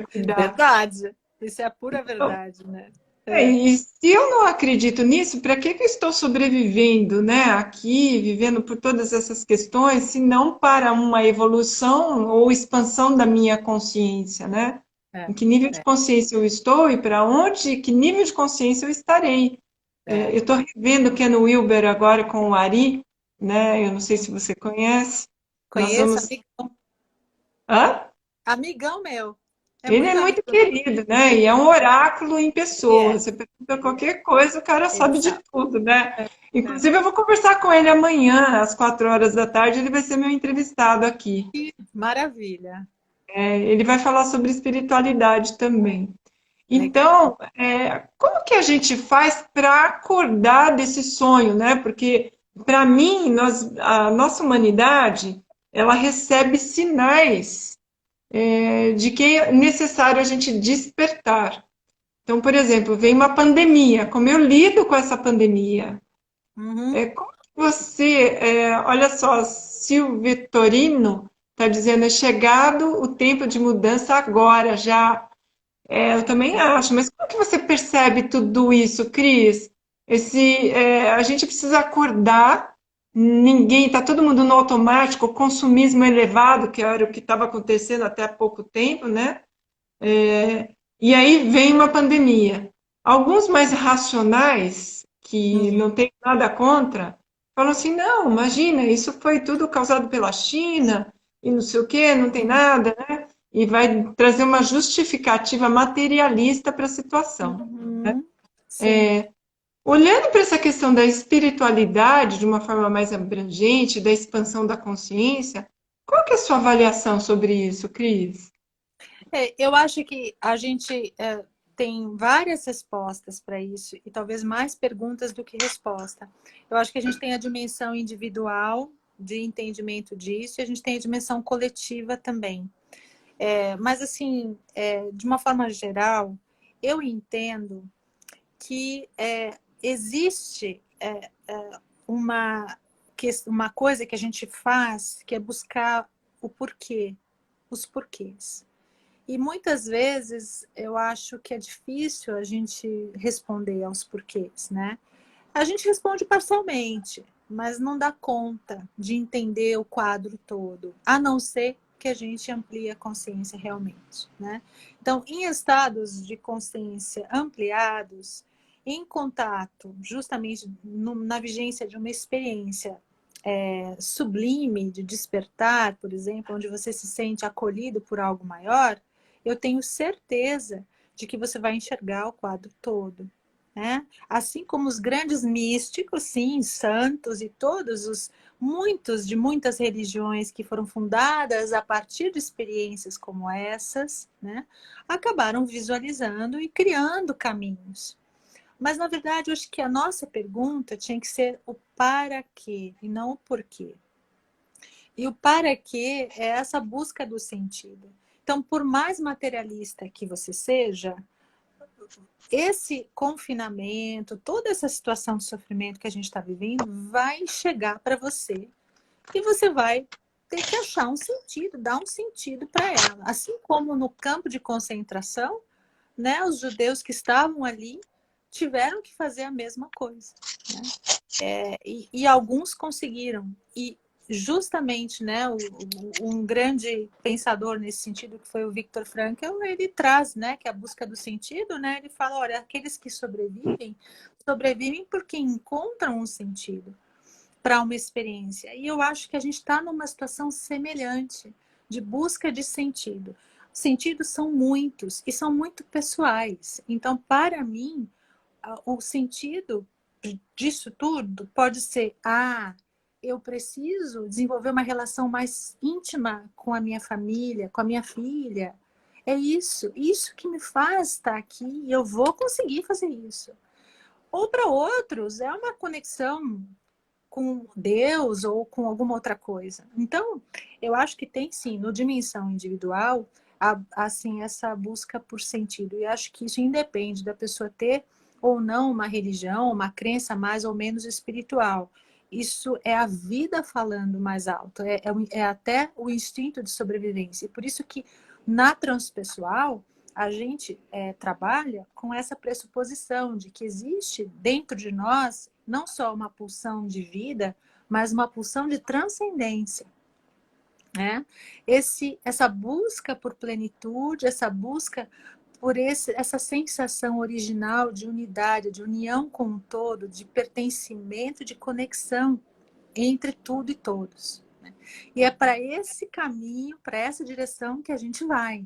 Speaker 1: cuidar.
Speaker 2: verdade. Isso é a pura
Speaker 1: Então,
Speaker 2: verdade, né? É,
Speaker 1: e se eu não acredito nisso, para que eu estou sobrevivendo, né, aqui, vivendo por todas essas questões, se não para uma evolução ou expansão da minha consciência, né?
Speaker 2: é,
Speaker 1: Em que nível de
Speaker 2: é,
Speaker 1: consciência eu estou e para onde, que nível de consciência eu estarei.
Speaker 2: é.
Speaker 1: Eu estou revendo Ken Wilber agora com o Ari, né? Eu não sei se você conhece. Nós
Speaker 2: Conheço,
Speaker 1: vamos. Hã?
Speaker 2: amigão meu. É
Speaker 1: Ele é
Speaker 2: muito
Speaker 1: muito
Speaker 2: amigo meu.
Speaker 1: querido, né? E é um oráculo em
Speaker 2: Ele
Speaker 1: pessoa.
Speaker 2: é,
Speaker 1: Você pergunta qualquer coisa, o cara
Speaker 2: ele
Speaker 1: sabe de
Speaker 2: sabe.
Speaker 1: tudo, né?
Speaker 2: É.
Speaker 1: Inclusive, eu vou conversar com ele amanhã, às 4 horas da tarde, ele vai ser meu entrevistado aqui.
Speaker 2: Maravilha.
Speaker 1: Ele vai falar sobre espiritualidade também.
Speaker 2: Legal.
Speaker 1: Então, como que a gente faz para acordar desse sonho, né? Porque, para mim, a nossa humanidade, ela recebe sinais de que é necessário a gente despertar. Então, por exemplo, vem uma pandemia, como eu lido com essa pandemia?
Speaker 2: Uhum.
Speaker 1: Como que você, olha só, Silvio Vitorino está dizendo, é chegado o tempo de mudança agora, já. Eu também acho, mas como que você percebe tudo isso, Cris? A gente precisa acordar, ninguém, está todo mundo no automático, o consumismo elevado, que era o que estava acontecendo até há pouco tempo, né? E aí vem uma pandemia. Alguns mais racionais, que
Speaker 2: Uhum.
Speaker 1: não tem nada contra, falam assim: não, imagina, isso foi tudo causado pela China e não sei o quê, não tem nada, né? E vai trazer uma justificativa materialista para a situação.
Speaker 2: Uhum. Sim.
Speaker 1: Olhando para essa questão da espiritualidade de uma forma mais abrangente, da expansão da consciência, qual que é a sua avaliação sobre isso, Cris?
Speaker 2: Eu acho que a gente tem várias respostas para isso e talvez mais perguntas do que resposta. Eu acho que a gente tem a dimensão individual de entendimento disso e a gente tem a dimensão coletiva também. Mas, assim, de uma forma geral, eu entendo que existe uma, uma coisa que a gente faz que é buscar o porquê, os porquês. E muitas vezes eu acho que é difícil a gente responder aos porquês, né? A gente responde parcialmente, mas não dá conta de entender o quadro todo, a não ser que a gente amplie a consciência realmente, né? Então, em estados de consciência ampliados, em contato justamente na vigência de uma experiência sublime de despertar, por exemplo, onde você se sente acolhido por algo maior, eu tenho certeza de que você vai enxergar o quadro todo, né? Assim como os grandes místicos, sim, santos e todos os muitos de muitas religiões que foram fundadas a partir de experiências como essas, né, acabaram visualizando e criando caminhos. Mas na verdade, eu acho que a nossa pergunta tinha que ser o para quê e não o porquê. E o para quê é essa busca do sentido. Então, por mais materialista que você seja, esse confinamento, toda essa situação de sofrimento que a gente está vivendo, vai chegar para você e você vai ter que achar um sentido, dar um sentido para ela. Assim como no campo de concentração, né, os judeus que estavam ali tiveram que fazer a mesma coisa, né? E alguns conseguiram. E justamente, né, um grande pensador nesse sentido, que foi o Viktor Frankl, ele traz, né, que é a busca do sentido, né, ele fala, olha, aqueles que sobrevivem, sobrevivem porque encontram um sentido para uma experiência. E eu acho que a gente está numa situação semelhante, de busca de sentido. sentidos são muitos e são muito pessoais. Então, para mim, o sentido disso tudo pode ser, eu preciso desenvolver uma relação mais íntima com a minha família, com a minha filha. É isso que me faz estar aqui e eu vou conseguir fazer isso. Ou para outros, é uma conexão com Deus ou com alguma outra coisa. Então, eu acho que tem sim, no dimensão individual, assim, essa busca por sentido. E acho que isso independe da pessoa ter ou não uma religião, uma crença mais ou menos espiritual. Isso é a vida falando mais alto, é até o instinto de sobrevivência. E por isso que na transpessoal a gente trabalha com essa pressuposição de que existe dentro de nós não só uma pulsão de vida, mas uma pulsão de transcendência. Né? Essa busca por plenitude, essa busca por essa sensação original de unidade, de união com o todo, de pertencimento, de conexão entre tudo e todos. Né? E é para esse caminho, para essa direção que a gente vai.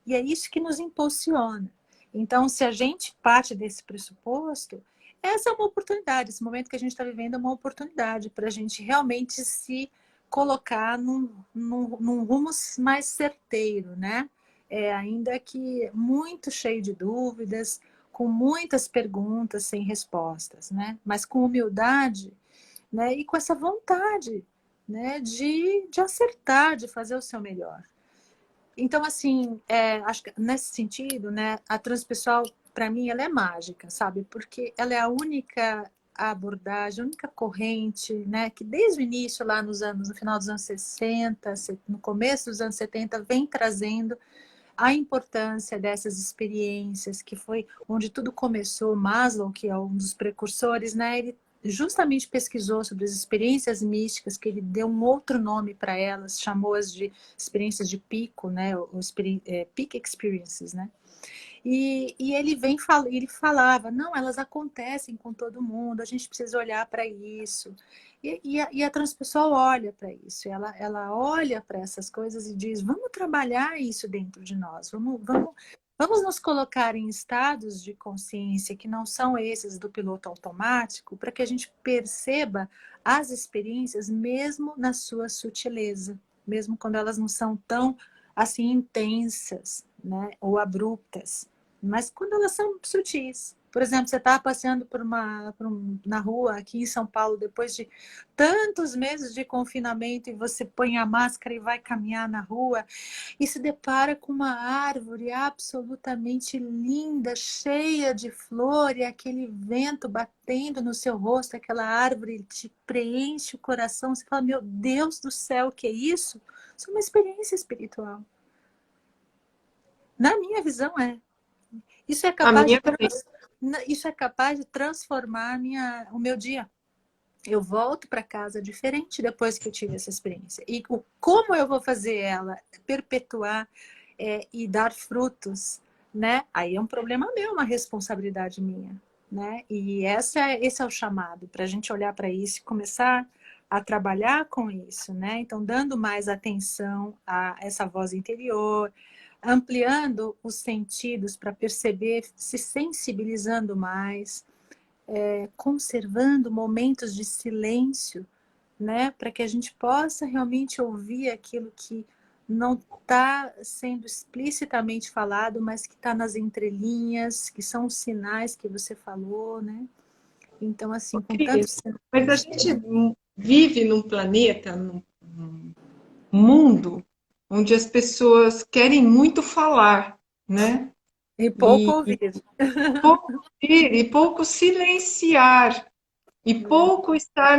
Speaker 2: E é isso que nos impulsiona. Então, se a gente parte desse pressuposto, essa é uma oportunidade. Esse momento que a gente está vivendo é uma oportunidade para a gente realmente se colocar num rumo mais certeiro, né? Ainda que muito cheio de dúvidas, com muitas perguntas sem respostas, né? Mas com humildade, né? E com essa vontade, né? De acertar, de fazer o seu melhor. Então, assim, acho que nesse sentido, né, a transpessoal, para mim, ela é mágica, sabe? Porque ela é a única abordagem, a única corrente, né, que desde o início, lá no final dos anos 60, no começo dos anos 70, vem trazendo a importância dessas experiências, que foi onde tudo começou. Maslow, que é um dos precursores, né, ele justamente pesquisou sobre as experiências místicas, que ele deu um outro nome para elas, chamou-as de experiências de pico, né, peak experiences, né? E ele falava, não, elas acontecem com todo mundo, a gente precisa olhar para isso. E a transpessoal olha para isso, ela olha para essas coisas e diz, vamos trabalhar isso dentro de nós, vamos nos colocar em estados de consciência que não são esses do piloto automático, para que a gente perceba as experiências mesmo na sua sutileza, mesmo quando elas não são tão assim intensas, né, ou abruptas, mas quando elas são sutis. Por exemplo, você está passeando na rua aqui em São Paulo, depois de tantos meses de confinamento, e você põe a máscara e vai caminhar na rua, e se depara com uma árvore absolutamente linda, cheia de flor, e aquele vento batendo no seu rosto, aquela árvore te preenche o coração, você fala, meu Deus do céu, o que é isso? Isso é uma experiência espiritual. Na minha visão, Isso é
Speaker 1: A
Speaker 2: capaz
Speaker 1: minha
Speaker 2: de,
Speaker 1: também.
Speaker 2: isso é capaz de transformar o meu dia. Eu volto para casa diferente depois que eu tive essa experiência. E como eu vou fazer ela perpetuar e dar frutos, né? Aí é um problema meu, uma responsabilidade minha, né? E esse é o chamado, para a gente olhar para isso e começar a trabalhar com isso, né? Então, dando mais atenção a essa voz interior, ampliando os sentidos para perceber, se sensibilizando mais, conservando momentos de silêncio, né, para que a gente possa realmente ouvir aquilo que não está sendo explicitamente falado, mas que está nas entrelinhas, que são os sinais que você falou, né? Então, assim, com tantos
Speaker 1: Mas a
Speaker 2: sinais.
Speaker 1: gente vive num planeta, num mundo, onde as pessoas querem muito falar, né?
Speaker 2: E pouco
Speaker 1: E
Speaker 2: ouvir.
Speaker 1: pouco ouvir, e pouco silenciar, e pouco estar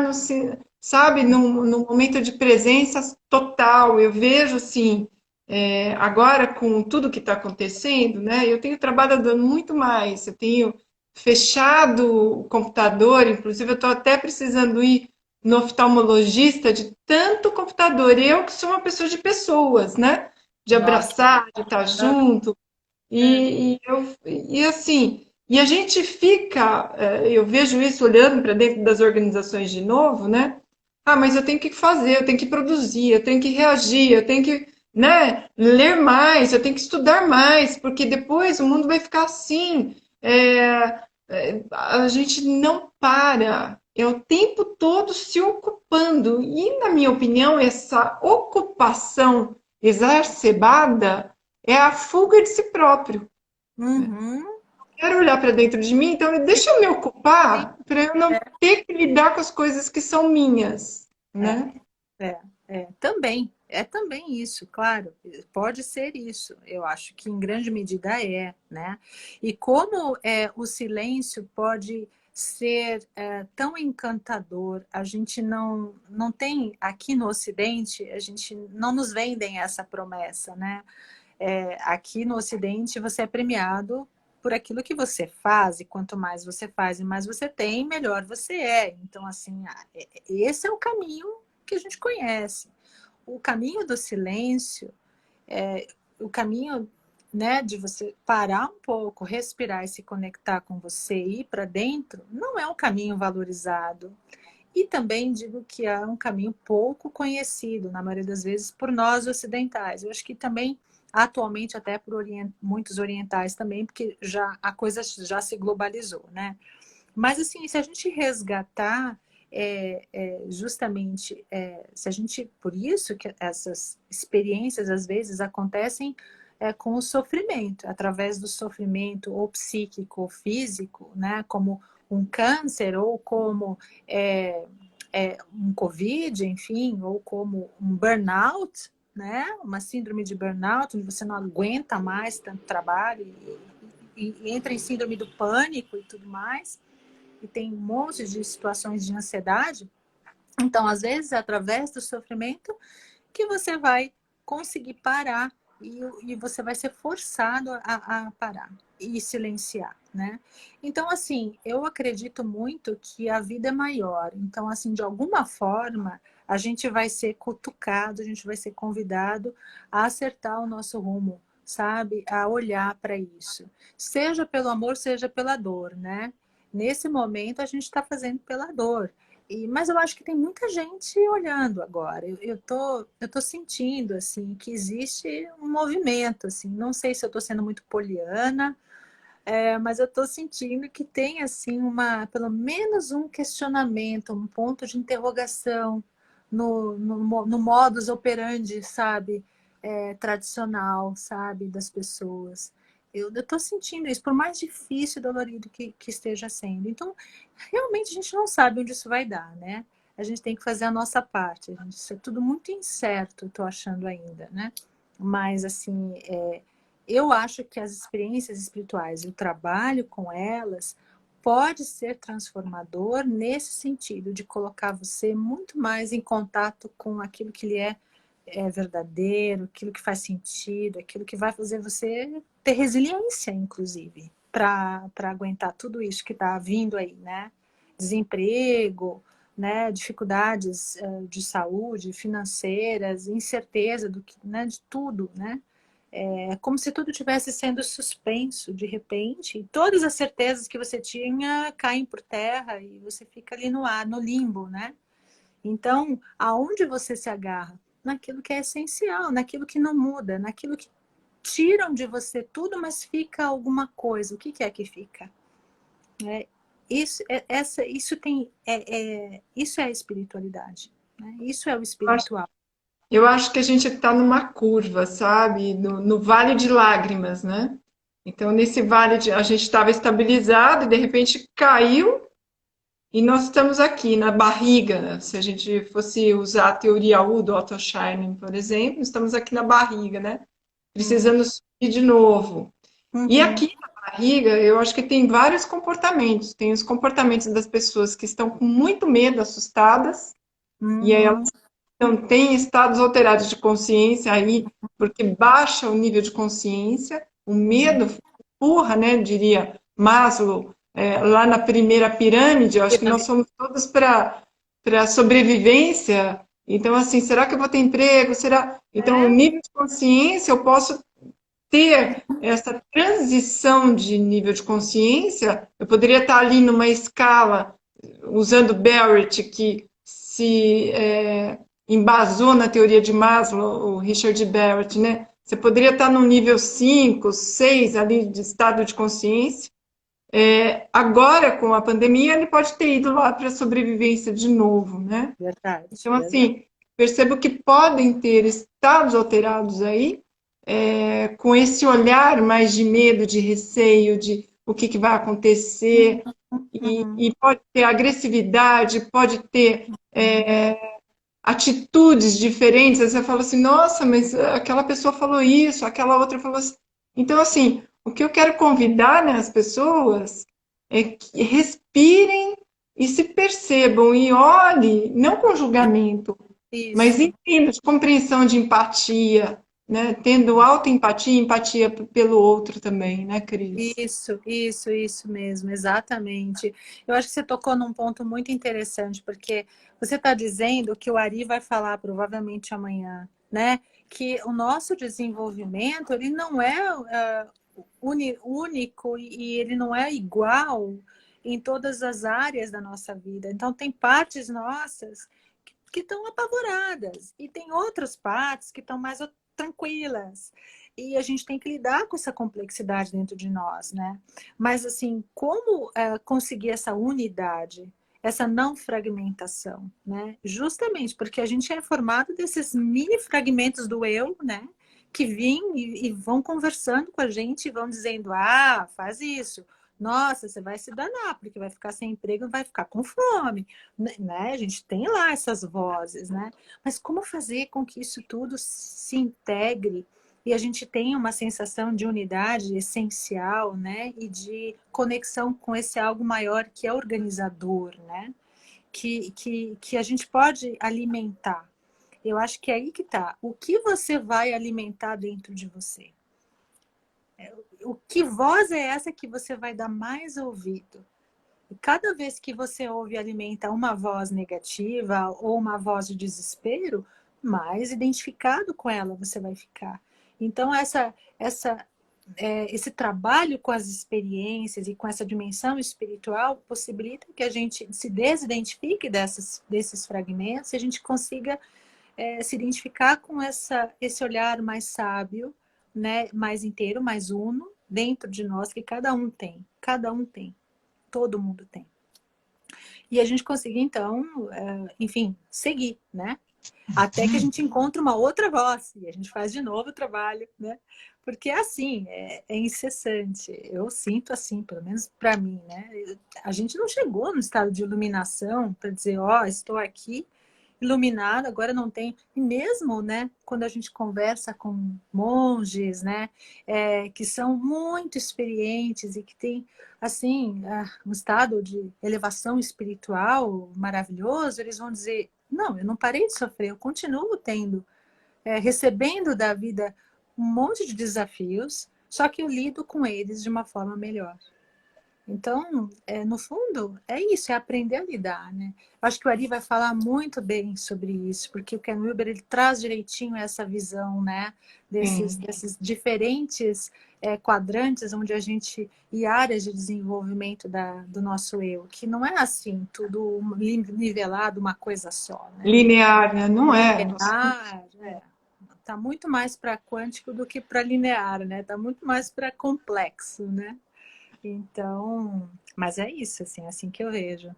Speaker 1: sabe, num momento de presença total. Eu vejo assim, agora com tudo que está acontecendo, né? Eu tenho trabalhado muito mais, eu tenho fechado o computador, inclusive eu estou até precisando ir no oftalmologista de tanto computador. Eu que sou uma pessoa de pessoas, né? De
Speaker 2: Nossa.
Speaker 1: abraçar, de estar junto. E assim, e a gente fica, eu vejo isso olhando para dentro das organizações de novo, né? Ah, mas eu tenho que fazer, eu tenho que produzir, eu tenho que reagir, eu tenho que. né, ler mais, eu tenho que estudar mais, porque depois o mundo vai ficar assim. A gente não para, é o tempo todo se ocupando. E, na minha opinião, essa ocupação exacerbada é a fuga de si próprio.
Speaker 2: Uhum.
Speaker 1: Quero olhar para dentro de mim, então deixa eu me
Speaker 2: Sim,
Speaker 1: ocupar para eu não
Speaker 2: é,
Speaker 1: ter que lidar com as coisas que são minhas,
Speaker 2: é,
Speaker 1: né?
Speaker 2: também. É também isso, claro. Pode ser isso. Eu acho que em grande medida né? E como o silêncio pode ser tão encantador, a gente não tem aqui no Ocidente, a gente não nos vendem essa promessa, né? Aqui no Ocidente você é premiado por aquilo que você faz, e quanto mais você faz e mais você tem, melhor você é. Então, assim, esse é o caminho que a gente conhece. O caminho do silêncio, o caminho, né, de você parar um pouco, respirar e se conectar com você e ir para dentro, não é um caminho valorizado. E também digo que é um caminho pouco conhecido, na maioria das vezes, por nós ocidentais. Eu acho que também, atualmente, até por muitos orientais também, porque já a coisa já se globalizou, né? Mas, assim, se a gente resgatar justamente, se a gente, por isso que essas experiências, às vezes, acontecem com o sofrimento, através do sofrimento ou psíquico ou físico, né? Como um câncer ou como um Covid, enfim, ou como um burnout, né? Uma síndrome de burnout, onde você não aguenta mais tanto trabalho e entra em síndrome do pânico e tudo mais, e tem um monte de situações de ansiedade. Então, às vezes, é através do sofrimento que você vai conseguir parar e você vai ser forçado a parar e silenciar, né? Então, assim, eu acredito muito que a vida é maior. Então, assim, de alguma forma, a gente vai ser cutucado, a gente vai ser convidado a acertar o nosso rumo, sabe? A olhar para isso. Seja pelo amor, seja pela dor, né? Nesse momento, a gente está fazendo pela dor. Mas eu acho que tem muita gente olhando agora. Eu tô sentindo assim que existe um movimento, assim. Não sei se eu estou sendo muito poliana, mas eu estou sentindo que tem assim pelo menos um questionamento, um ponto de interrogação no modus operandi, sabe, tradicional, sabe, das pessoas. Eu estou sentindo isso, por mais difícil e dolorido que esteja sendo. Então, realmente a gente não sabe onde isso vai dar, né? A gente tem que fazer a nossa parte. Isso é tudo muito incerto, estou achando ainda, né? Mas, assim, eu acho que as experiências espirituais, o trabalho com elas, pode ser transformador nesse sentido, de colocar você muito mais em contato com aquilo que lhe é verdadeiro, aquilo que faz sentido, aquilo que vai fazer você ter resiliência, inclusive, para aguentar tudo isso que está vindo aí, né? Desemprego, né? Dificuldades de saúde, financeiras, incerteza né? De tudo, né? É como se tudo tivesse sendo suspenso de repente, e todas as certezas que você tinha caem por terra e você fica ali no ar, no limbo, né? Então, aonde você se agarra? Naquilo que é essencial, naquilo que não muda, naquilo que tiram de você tudo, mas fica alguma coisa. O que é que fica? Isso é a espiritualidade, né? Isso é o espiritual.
Speaker 1: Eu acho que a gente está numa curva, sabe? No vale de lágrimas, né? Então, nesse a gente estava estabilizado e de repente caiu e nós estamos aqui na barriga, né? Se a gente fosse usar a teoria U do Otto Scharning, por exemplo, estamos aqui na barriga, né?
Speaker 2: Uhum,
Speaker 1: Precisando subir de novo. E
Speaker 2: uhum,
Speaker 1: aqui na barriga, eu acho que tem vários comportamentos. Tem os comportamentos das pessoas que estão com muito medo, assustadas, e aí
Speaker 2: uhum,
Speaker 1: então, tem estados alterados de consciência aí, porque baixa o nível de consciência, o
Speaker 2: uhum.
Speaker 1: medo empurra, né, diria Maslow, lá na primeira pirâmide, eu acho que nós somos todos para sobrevivência. Então, assim, será que eu vou ter emprego? Será? Então, o
Speaker 2: É,
Speaker 1: nível de consciência, eu posso ter essa transição de nível de consciência, eu poderia estar ali numa escala, usando Barrett, que se embasou na teoria de Maslow, o Richard Barrett, né? Você poderia estar no nível 5, 6 ali de estado de consciência. Agora, com a pandemia, ele pode ter ido lá para a sobrevivência de novo, né?
Speaker 2: Verdade,
Speaker 1: Então,
Speaker 2: verdade.
Speaker 1: assim, percebo que podem ter estados alterados aí, com esse olhar mais de medo, de receio, de o que vai acontecer,
Speaker 2: Uhum.
Speaker 1: e pode ter agressividade, pode ter atitudes diferentes. Aí você fala assim, nossa, mas aquela pessoa falou isso, aquela outra falou assim. Então, assim, o que eu quero convidar, né, as pessoas é que respirem e se percebam e olhem, não com julgamento, mas
Speaker 2: Isso.
Speaker 1: entendo de compreensão, de empatia, né? Tendo autoempatia e empatia pelo outro também, né, Cris?
Speaker 2: Isso mesmo, exatamente. Eu acho que você tocou num ponto muito interessante, porque você está dizendo que o Ari vai falar provavelmente amanhã, né? Que o nosso desenvolvimento ele não é único e ele não é igual em todas as áreas da nossa vida. Então, tem partes nossas que estão apavoradas e tem outras partes que estão mais tranquilas. E a gente tem que lidar com essa complexidade dentro de nós, né? Mas, assim, como conseguir essa unidade, essa não fragmentação, né? Justamente porque a gente é formado desses mini fragmentos do eu, né? Que vêm e vão conversando com a gente e vão dizendo, ah, faz isso. Nossa, você vai se danar, porque vai ficar sem emprego, vai ficar com fome, né? A gente tem lá essas vozes, né? Mas como fazer com que isso tudo se integre e a gente tenha uma sensação de unidade essencial, né? E de conexão com esse algo maior que é organizador, né? Que a gente pode alimentar. Eu acho que é aí que tá. O que você vai alimentar dentro de você? O que voz é essa que você vai dar mais ouvido? E cada vez que você ouve e alimenta uma voz negativa ou uma voz de desespero, mais identificado com ela você vai ficar. Então, esse trabalho com as experiências e com essa dimensão espiritual possibilita que a gente se desidentifique desses fragmentos e a gente consiga se identificar com esse olhar mais sábio, né, mais inteiro, mais uno, dentro de nós, que cada um tem, todo mundo tem. E a gente conseguir, então, enfim, seguir, né? Até que a gente encontre uma outra voz e a gente faz de novo o trabalho, né? Porque é assim, é incessante. Eu sinto assim, pelo menos para mim, né? A gente não chegou no estado de iluminação para dizer, ó, oh, estou aqui iluminado, agora não tem. E mesmo, né, quando a gente conversa com monges, né, que são muito experientes e que têm, assim, um estado de elevação espiritual maravilhoso, eles vão dizer, não, eu não parei de sofrer, eu continuo tendo, recebendo da vida um monte de desafios, só que eu lido com eles de uma forma melhor. Então, no fundo, é isso, é aprender a lidar, né? Eu acho que o Ari vai falar muito bem sobre isso, porque o Ken Wilber, ele traz direitinho essa visão, né?
Speaker 1: Sim.
Speaker 2: Desses diferentes quadrantes onde a gente... e áreas de desenvolvimento do nosso eu, que não é assim, tudo nivelado, uma coisa só, né?
Speaker 1: Linear, né? Não é.
Speaker 2: Linear, tá muito mais para quântico do que para linear, né? Tá muito mais para complexo, né? Então, mas é isso, assim que eu vejo.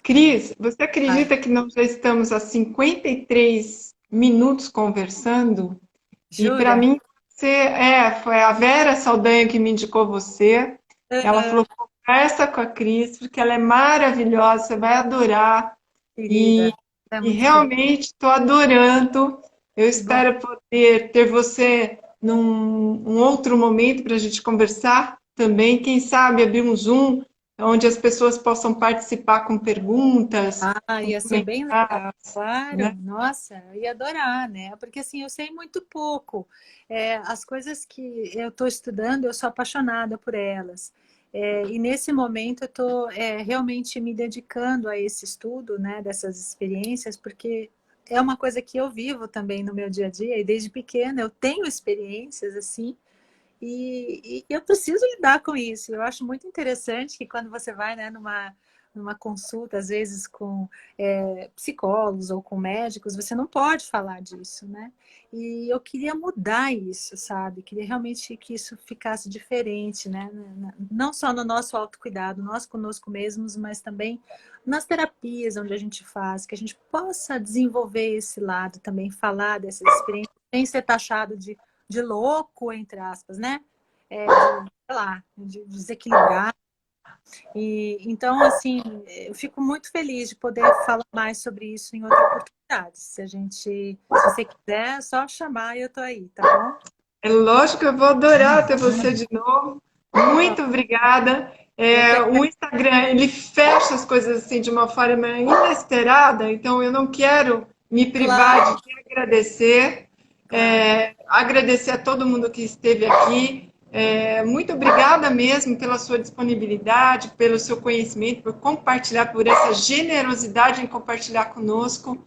Speaker 1: Cris, você
Speaker 2: Ai,
Speaker 1: acredita que nós já estamos há 53 minutos conversando? E para
Speaker 2: jura?
Speaker 1: mim, foi a Vera Saldanha que me indicou você. Ela
Speaker 2: Aham,
Speaker 1: falou, conversa com a Cris, porque ela é maravilhosa, você vai adorar. E,
Speaker 2: querida, é
Speaker 1: e
Speaker 2: muito querida.
Speaker 1: realmente estou adorando. Eu
Speaker 2: Que bom.
Speaker 1: espero poder ter você num um outro momento para a gente conversar também. Quem sabe abrir um Zoom onde as pessoas possam participar com perguntas,
Speaker 2: Ah,
Speaker 1: com
Speaker 2: ia ser bem legal,
Speaker 1: comentários,
Speaker 2: claro.
Speaker 1: né?
Speaker 2: Nossa, eu ia adorar, né? Porque assim, eu sei muito pouco. As coisas que eu estou estudando, eu sou apaixonada por elas. E nesse momento eu estou realmente me dedicando a esse estudo, né, dessas experiências, porque é uma coisa que eu vivo também no meu dia a dia, e desde pequena eu tenho experiências assim. E eu preciso lidar com isso. Eu acho muito interessante que quando você vai, né, numa consulta, às vezes com psicólogos ou com médicos, você não pode falar disso, né? E eu queria mudar isso, sabe? Queria realmente que isso ficasse diferente, né? Não só no nosso autocuidado, nós conosco mesmos, mas também nas terapias onde a gente faz, que a gente possa desenvolver esse lado também, falar dessas experiências, sem ser taxado de louco, entre aspas, né? Sei lá, de desequilibrar. E, então, assim, eu fico muito feliz de poder falar mais sobre isso em outra oportunidade. Se você quiser, é só chamar e eu tô aí, tá bom?
Speaker 1: É lógico que eu vou adorar ter você de novo. Muito obrigada.
Speaker 2: Eu que
Speaker 1: O Instagram, ele fecha as coisas assim de uma forma inesperada, então eu não quero me privar
Speaker 2: claro,
Speaker 1: de te agradecer,
Speaker 2: claro.
Speaker 1: agradecer a todo mundo que esteve aqui. Muito obrigada mesmo pela sua disponibilidade, pelo seu conhecimento, por compartilhar, por essa generosidade em compartilhar conosco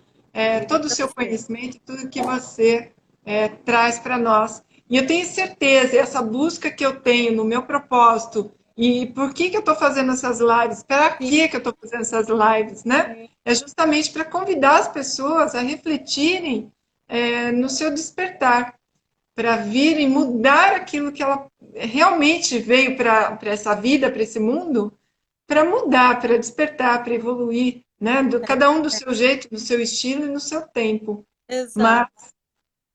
Speaker 1: todo o
Speaker 2: Obrigada a
Speaker 1: seu
Speaker 2: você.
Speaker 1: conhecimento, tudo que você traz para nós. E eu tenho certeza, essa busca que eu tenho no meu propósito, e por que eu estou fazendo essas lives, para
Speaker 2: Sim,
Speaker 1: que eu estou fazendo essas lives, né?
Speaker 2: sim,
Speaker 1: É justamente para convidar as pessoas a refletirem no seu despertar, para virem mudar aquilo que ela realmente veio para essa vida, para esse mundo, para mudar, para despertar, para evoluir, né? Cada um do seu jeito, do seu estilo e no seu tempo. Mas
Speaker 2: exato.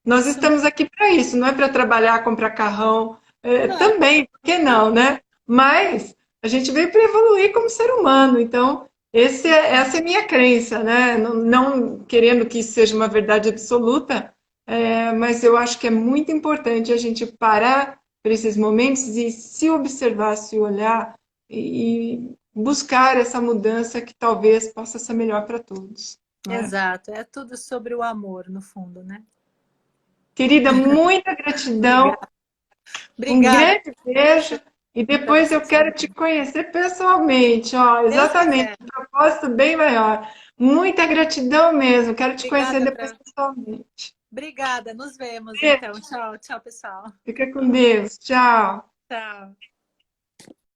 Speaker 1: nós
Speaker 2: Isso
Speaker 1: estamos aqui para isso, não é para trabalhar, comprar carrão,
Speaker 2: não,
Speaker 1: também, por que não, né? Mas a gente veio para evoluir como ser humano, então essa é a minha crença, né? Não, não querendo que isso seja uma verdade absoluta, mas eu acho que é muito importante a gente parar para esses momentos e se observar, se olhar e buscar essa mudança que talvez possa ser melhor para todos, não é?
Speaker 2: exato. É tudo sobre o amor, no fundo, né?
Speaker 1: Querida, muita gratidão.
Speaker 2: Obrigada.
Speaker 1: Um
Speaker 2: Obrigada
Speaker 1: grande beijo e
Speaker 2: para
Speaker 1: depois
Speaker 2: você
Speaker 1: eu quero te
Speaker 2: também.
Speaker 1: conhecer pessoalmente, ó,
Speaker 2: Deus
Speaker 1: exatamente,
Speaker 2: quiser.
Speaker 1: um propósito bem maior. Muita gratidão mesmo, quero te conhecer
Speaker 2: Obrigada
Speaker 1: depois
Speaker 2: para.
Speaker 1: pessoalmente.
Speaker 2: Obrigada. Nos vemos
Speaker 1: Beijo,
Speaker 2: então. Tchau, tchau, pessoal.
Speaker 1: fica com Deus, tchau.
Speaker 2: Tchau.